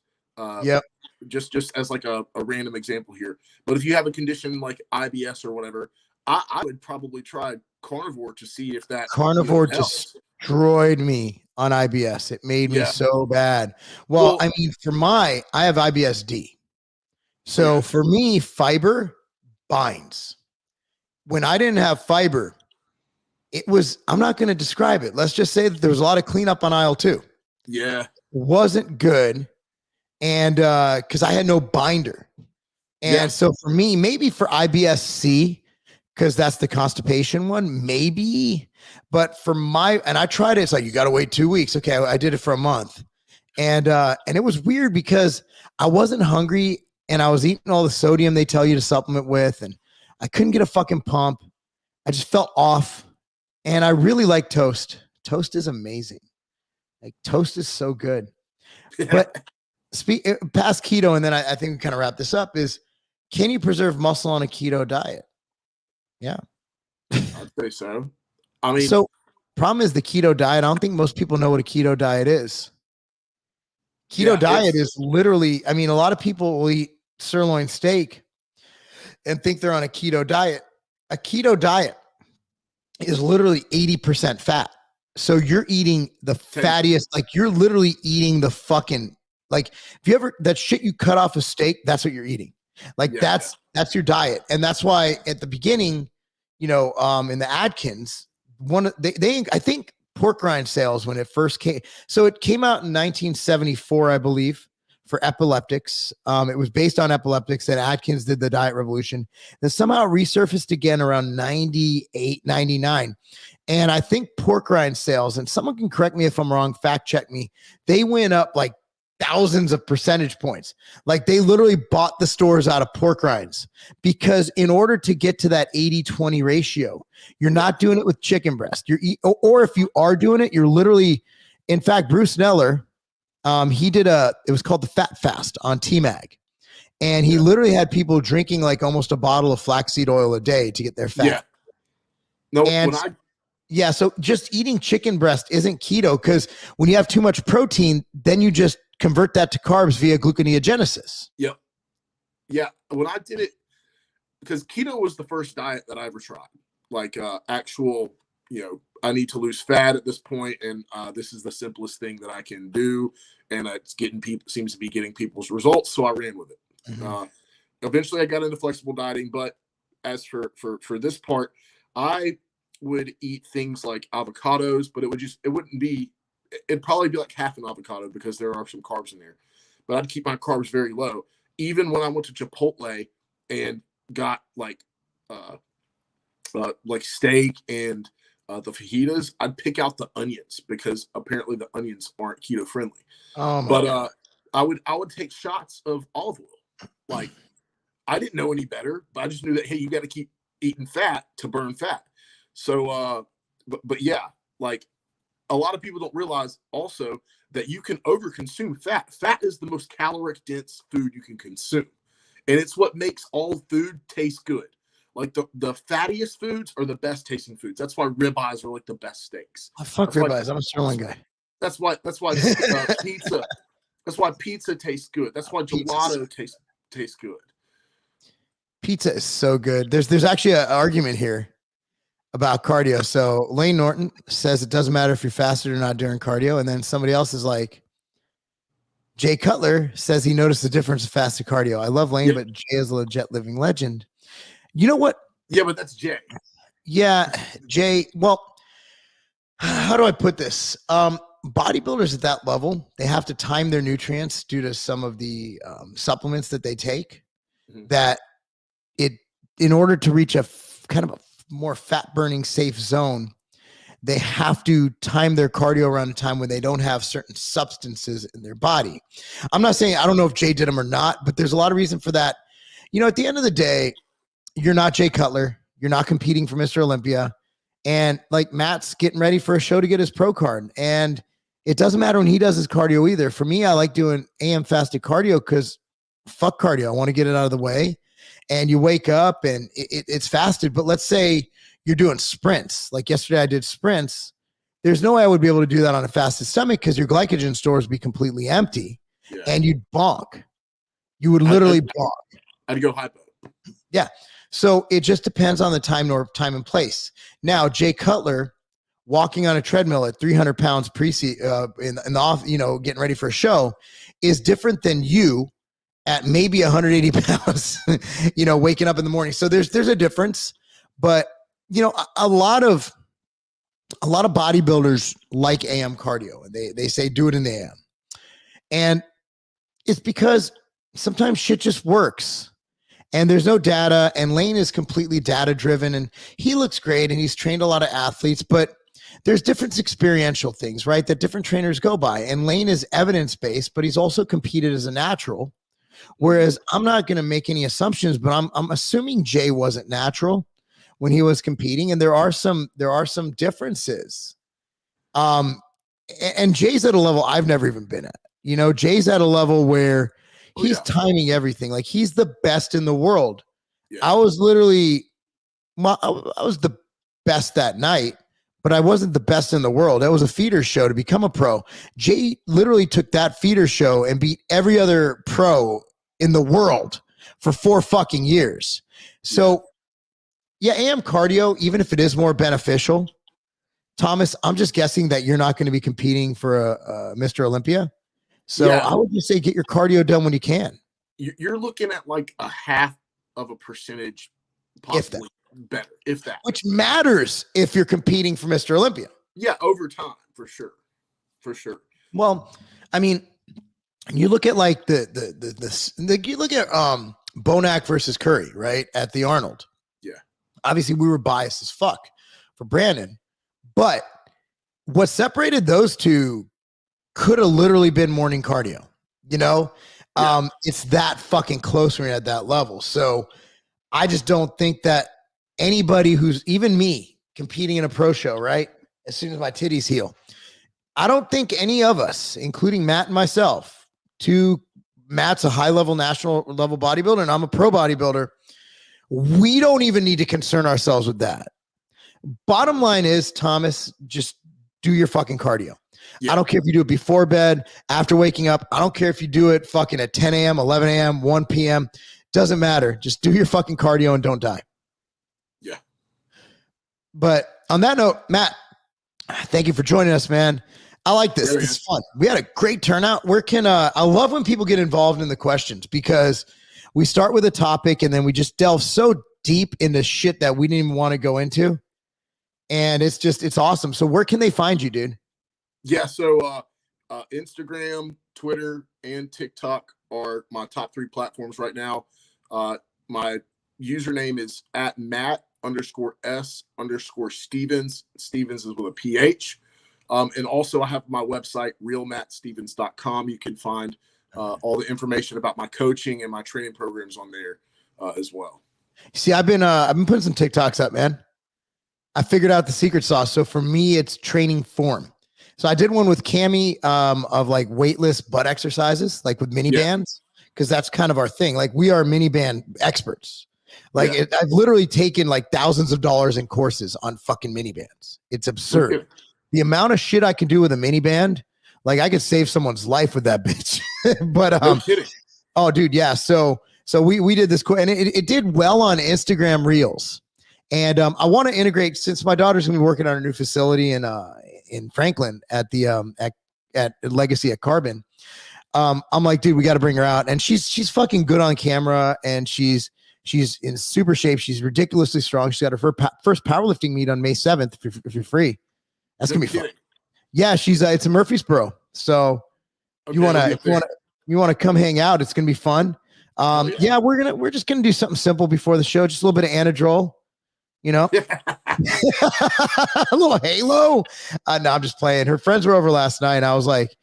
Just as like a random example here. But if you have a condition like IBS or whatever, I would probably try carnivore to see if that carnivore destroyed me on IBS. It made me so bad. Well, I mean, I have IBS-D. So for me, fiber binds. When I didn't have fiber, I'm not going to describe it. Let's just say that there was a lot of cleanup on aisle 2. Yeah. It wasn't good. And because I had no binder. And so for me, maybe for IBS-C, because that's the constipation one, maybe. But for and I tried it. It's like, you got to wait 2 weeks. Okay, I did it for a month. And it was weird because I wasn't hungry and I was eating all the sodium they tell you to supplement with. And I couldn't get a fucking pump. I just felt off. And I really like toast. Toast is amazing. Like toast is so good. But past keto, and then I think we kind of wrap this up, is can you preserve muscle on a keto diet? Yeah. I'd say so. I mean, so problem is the keto diet. I don't think most people know what a keto diet is. Keto diet is literally, I mean, a lot of people will eat sirloin steak and think they're on a keto diet. A keto diet is literally 80% fat. So you're eating the fattiest, like you're literally eating the fucking, like if you ever, that shit you cut off a steak, that's what you're eating. Like that's your diet. And that's why at the beginning, you know, in the Atkins, I think pork rind sales when it first came. So it came out in 1974, I believe, for epileptics. It was based on epileptics that Atkins did the diet revolution. Then somehow resurfaced again around 98, 99. And I think pork rind sales, and someone can correct me if I'm wrong, fact check me, they went up like thousands of percentage points. Like they literally bought the stores out of pork rinds because in order to get to that 80-20 ratio, you're not doing it with chicken breast. Or if you are doing it, you're literally, in fact, Bruce Neller, he did it was called the Fat Fast on TMAG. And he literally had people drinking like almost a bottle of flaxseed oil a day to get their fat. Yeah. No, yeah, so just eating chicken breast isn't keto because when you have too much protein, then you just convert that to carbs via gluconeogenesis. Yep. Yeah, when I did it, because keto was the first diet that I ever tried. Like actual, you know, I need to lose fat at this point, and this is the simplest thing that I can do, and it's seems to be getting people's results, so I ran with it. Mm-hmm. Eventually, I got into flexible dieting, but as for this part, I would eat things like avocados, but it wouldn't be it'd probably be like half an avocado because there are some carbs in there. But I'd keep my carbs very low. Even when I went to Chipotle and got like steak and the fajitas, I'd pick out the onions because apparently the onions aren't keto friendly. Oh my But God. I would take shots of olive oil. Like, I didn't know any better, but I just knew that, hey, you got to keep eating fat to burn fat. So, but yeah, like a lot of people don't realize also that you can overconsume fat. Fat is the most caloric dense food you can consume. And it's what makes all food taste good. Like the fattiest foods are the best tasting foods. That's why ribeyes are like the best steaks. I fuck ribeyes. I'm a sirloin guy. That's why pizza. That's why pizza tastes good. That's why gelato tastes good. Pizza is so good. There's actually an argument here about cardio. So Lane Norton says it doesn't matter if you're fasted or not during cardio. And then somebody else is like, Jay Cutler says he noticed the difference in fasted cardio. I love Lane, but Jay is a legit living legend. You know what? Yeah, but that's Jay. Yeah, Jay. Well, how do I put this? Bodybuilders at that level, they have to time their nutrients due to some of the supplements that they take. Mm-hmm. That in order to reach a kind of a more fat burning safe zone, they have to time their cardio around a time when they don't have certain substances in their body. I'm not saying, I don't know if Jay did them or not, but there's a lot of reason for that. You know, at the end of the day, you're not Jay Cutler. You're not competing for Mr. Olympia. And like Matt's getting ready for a show to get his pro card. And it doesn't matter when he does his cardio either. For me, I like doing AM fasted cardio because fuck cardio. I want to get it out of the way. And you wake up and it's fasted. But let's say you're doing sprints. Like yesterday I did sprints. There's no way I would be able to do that on a fasted stomach because your glycogen stores would be completely empty. Yeah. And you'd bonk. You would literally bonk. I'd go hypo. Yeah. So it just depends on the time and place. Now, Jay Cutler walking on a treadmill at 300 pounds in the off, getting ready for a show is different than you at maybe 180 pounds, waking up in the morning. So there's a difference, but a lot of bodybuilders like AM cardio and they say do it in the AM. And it's because sometimes shit just works. And there's no data, and Lane is completely data driven, and he looks great, and he's trained a lot of athletes, but there's different experiential things, right, that different trainers go by. And Lane is evidence-based, but he's also competed as a natural, whereas I'm not going to make any assumptions, but I'm assuming Jay wasn't natural when he was competing, and there are some differences. And Jay's at a level I've never even been at. Jay's at a level where he's timing everything. Like he's the best in the world. Yeah. I was literally, I was the best that night, but I wasn't the best in the world. That was a feeder show to become a pro. Jay literally took that feeder show and beat every other pro in the world for 4 fucking years. So yeah, AM cardio, even if it is more beneficial, Thomas, I'm just guessing that you're not going to be competing for a Mr. Olympia. So I would just say get your cardio done when you can. You're looking at like a half of a percentage, possibly better, if that. Which matters if you're competing for Mr. Olympia. Yeah, over time, for sure. Well, I mean, you look at like you look at Bonac versus Curry, right, at the Arnold. Yeah. Obviously, we were biased as fuck for Brandon, but what separated those two could have literally been morning cardio, It's that fucking close when you're at that level. So I just don't think that anybody who's even me competing in a pro show, right? As soon as my titties heal, I don't think any of us, including Matt and myself, Matt's a high level national level bodybuilder and I'm a pro bodybuilder. We don't even need to concern ourselves with that. Bottom line is, Thomas, just do your fucking cardio. Yeah. I don't care if you do it before bed, after waking up. I don't care if you do it fucking at 10 a.m., 11 a.m., 1 p.m. Doesn't matter. Just do your fucking cardio and don't die. Yeah. But on that note, Matt, thank you for joining us, man. I like this. This is fun. We had a great turnout. I love when people get involved in the questions because we start with a topic and then we just delve so deep into shit that we didn't even want to go into. And it's awesome. So where can they find you, dude? Yeah. So Instagram, Twitter, and TikTok are my top 3 platforms right now. My username is at Matt_S_Stevens. Stevens is with a PH. And also I have my website, realmattstevens.com. You can find all the information about my coaching and my training programs on there as well. See, I've been putting some TikToks up, man. I figured out the secret sauce. So for me, it's training form. So I did one with Cami of like weightless butt exercises, like with mini bands, because that's kind of our thing. Like we are mini band experts. Like I've literally taken like thousands of dollars in courses on fucking mini bands. It's absurd. The amount of shit I can do with a mini band, like I could save someone's life with that bitch. But no kidding. Oh, dude, yeah. So we did this cool, and it did well on Instagram Reels. And I want to integrate, since my daughter's gonna be working on a new facility in Franklin at the at Legacy at Carbon. I'm like, dude, we got to bring her out, and she's fucking good on camera, and she's in super shape. She's ridiculously strong. She's got her first powerlifting meet on May 7th. If you're free, that's gonna be fun. Yeah, it's in Murfreesboro. So you want to come hang out? It's gonna be fun. Yeah, we're just gonna do something simple before the show. Just a little bit of Anadrol. You know, a little Halo. No, I'm just playing. Her friends were over last night, and I was like,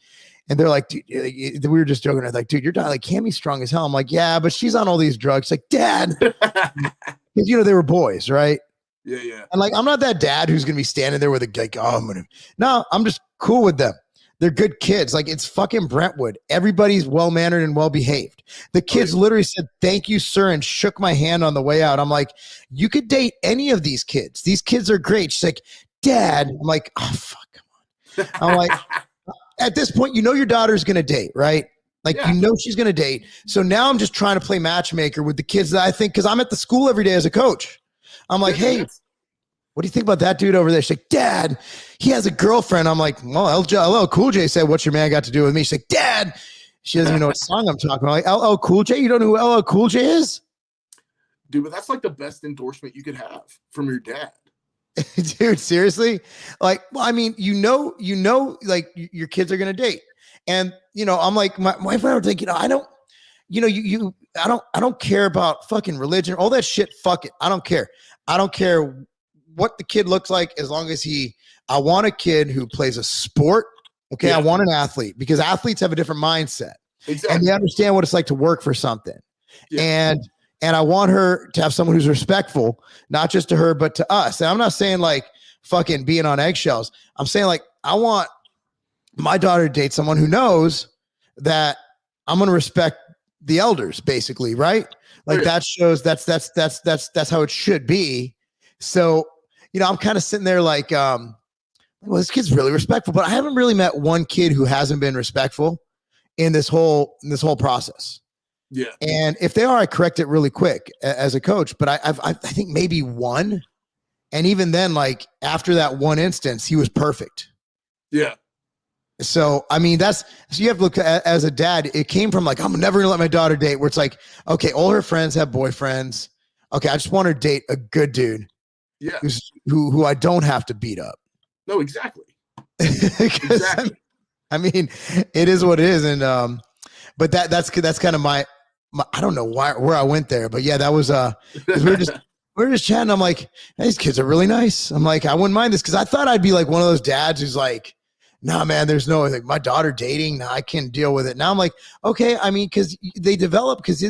and they're like, dude, we were just joking. I was like, dude, you're like Cammy's strong as hell. I'm like, yeah, but she's on all these drugs. She's like, Dad, because they were boys, right? Yeah. And like, I'm not that dad who's gonna be standing there with I'm just cool with them. They're good kids. Like, it's fucking Brentwood. Everybody's well-mannered and well-behaved. The kids literally said, thank you, sir, and shook my hand on the way out. I'm like, you could date any of these kids. These kids are great. She's like, Dad. I'm like, oh, fuck, come on. I'm like, at this point, your daughter's going to date, right? Like, she's going to date. So now I'm just trying to play matchmaker with the kids that I think, because I'm at the school every day as a coach. I'm like, hey, what do you think about that dude over there? She's like, Dad, he has a girlfriend. I'm like, well, LL Cool J said, what's your man got to do with me? She's like, Dad, she doesn't even know what song I'm talking about. Like, LL Cool J? You don't know who LL Cool J is? Dude, but that's like the best endorsement you could have from your dad. Dude, seriously? Like, well, I mean, like your kids are going to date. And, I'm like, my wife and I were thinking, I don't care about fucking religion, all that shit. Fuck it. I don't care. I don't care what the kid looks like, as long as I want a kid who plays a sport. Okay. Yeah. I want an athlete, because athletes have a different mindset. Exactly. And they understand what it's like to work for something. Yeah. And I want her to have someone who's respectful, not just to her, but to us. And I'm not saying like fucking being on eggshells. I'm saying like, I want my daughter to date someone who knows that I'm going to respect the elders, basically. Right. Like that shows that's how it should be. So, I'm kind of sitting there like, well, this kid's really respectful, but I haven't really met one kid who hasn't been respectful in this whole process. Yeah. And if they are, I correct it really quick as a coach, but I think maybe one. And even then, like after that one instance, he was perfect. Yeah. So, I mean, so you have to look at, as a dad, it came from like, I'm never gonna let my daughter date, where it's like, okay, all her friends have boyfriends. Okay. I just want her to date a good dude. Yeah. Who I don't have to beat up. No, exactly. Exactly. I mean, it is what it is. And, but that's kind of my I don't know where I went there, but yeah, that was, we were just chatting. I'm like, hey, these kids are really nice. I'm like, I wouldn't mind this. Cause I thought I'd be like one of those dads who's like, nah, man, there's no, like my daughter dating. Nah, I can't deal with it. Now I'm like, okay. I mean, cause they develop, cause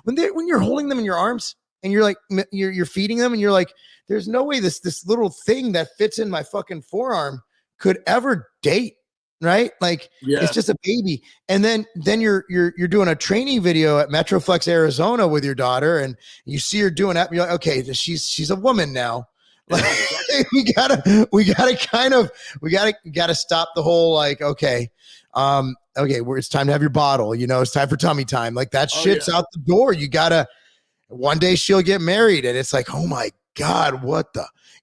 when you're holding them in your arms and you're like, you're feeding them and you're like, there's no way this little thing that fits in my fucking forearm could ever date, right? Like, it's just a baby. And then you're doing a training video at Metroflex, Arizona with your daughter, and you see her doing that. And you're like, okay, she's a woman now. Like, we gotta stop the whole like, okay, it's time to have your bottle. It's time for tummy time. Like that shit's out the door. You gotta. One day she'll get married, and it's like, oh my God,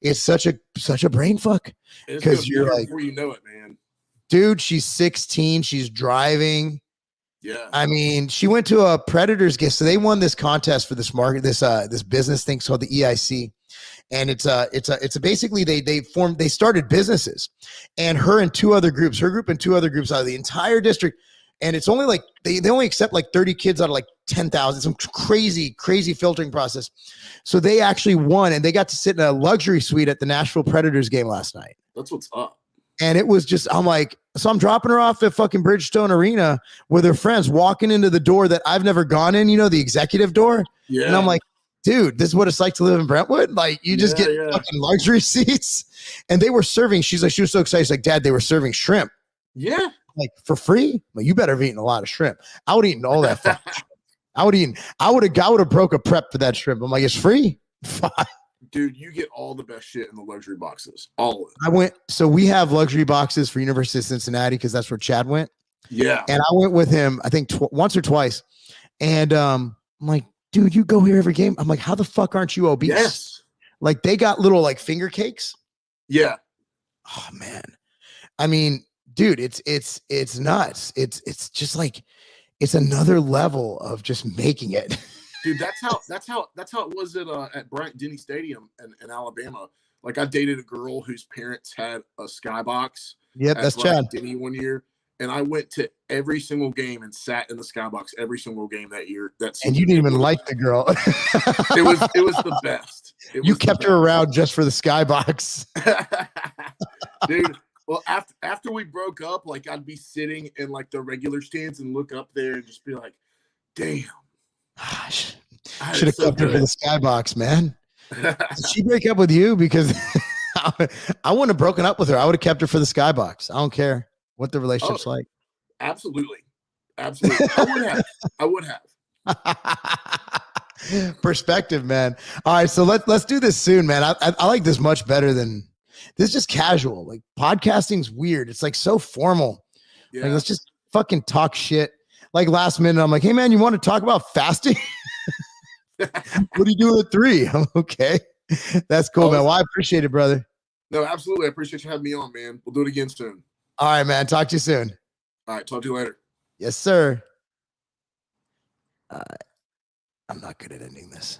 it's such a brain fuck. Because you're like, before you know it, man. Dude, she's 16. She's driving. Yeah. I mean, she went to a Predators game. So they won this contest for this market, this business thing called the EIC. And it's basically they started businesses, and her and her group and two other groups out of the entire district. And it's only like they only accept like 30 kids out of like 10,000, some crazy filtering process. So they actually won, and they got to sit in a luxury suite at the Nashville Predators game last night. That's what's up. And it was just, I'm like, so I'm dropping her off at fucking Bridgestone Arena with her friends, walking into the door that I've never gone in, the executive door. Yeah. And I'm like, dude, this is what it's like to live in Brentwood. Like, you just get fucking luxury seats. And they were serving, she was so excited. She's like, Dad, they were serving shrimp. Yeah. Like, for free? Well, you better have eaten a lot of shrimp. I would have eaten all that fucking shrimp. I would have broke a prep for that shrimp. I'm like, it's free? Dude, you get all the best shit in the luxury boxes. All of it. So we have luxury boxes for University of Cincinnati because that's where Chad went. Yeah. And I went with him, I think once or twice. And I'm like, dude, you go here every game. I'm like, how the fuck aren't you obese? Yes. Like, they got little like finger cakes. Yeah. Oh man. I mean, dude, it's nuts. It's just like, it's another level of just making it. Dude, that's how it was at Bryant-Denny Stadium in Alabama. Like, I dated a girl whose parents had a skybox. Yep, that's Chad. Denny one year, and I went to every single game and sat in the skybox every single game that year. And you didn't even like the girl. It was the best. You kept her around just for the skybox. Dude. Well, after we broke up, like, I'd be sitting in like the regular stands and look up there and just be like, damn. Gosh, should have kept her for the skybox, man. Did she break up with you? Because I wouldn't have broken up with her. I would have kept her for the skybox. I don't care what the relationship's like. Absolutely. I would have. Perspective, man. All right, so let's do this soon, man. I like this much better than this. Is just casual. Like, podcasting's weird. It's like so formal. Yeah. Like, let's just fucking talk shit. Like, last minute, I'm like, hey man, you want to talk about fasting? What are you doing at 3? I'm okay. That's cool, man. Well, I appreciate it, brother. No, absolutely. I appreciate you having me on, man. We'll do it again soon. All right, man. Talk to you soon. All right. Talk to you later. Yes, sir. I'm not good at ending this.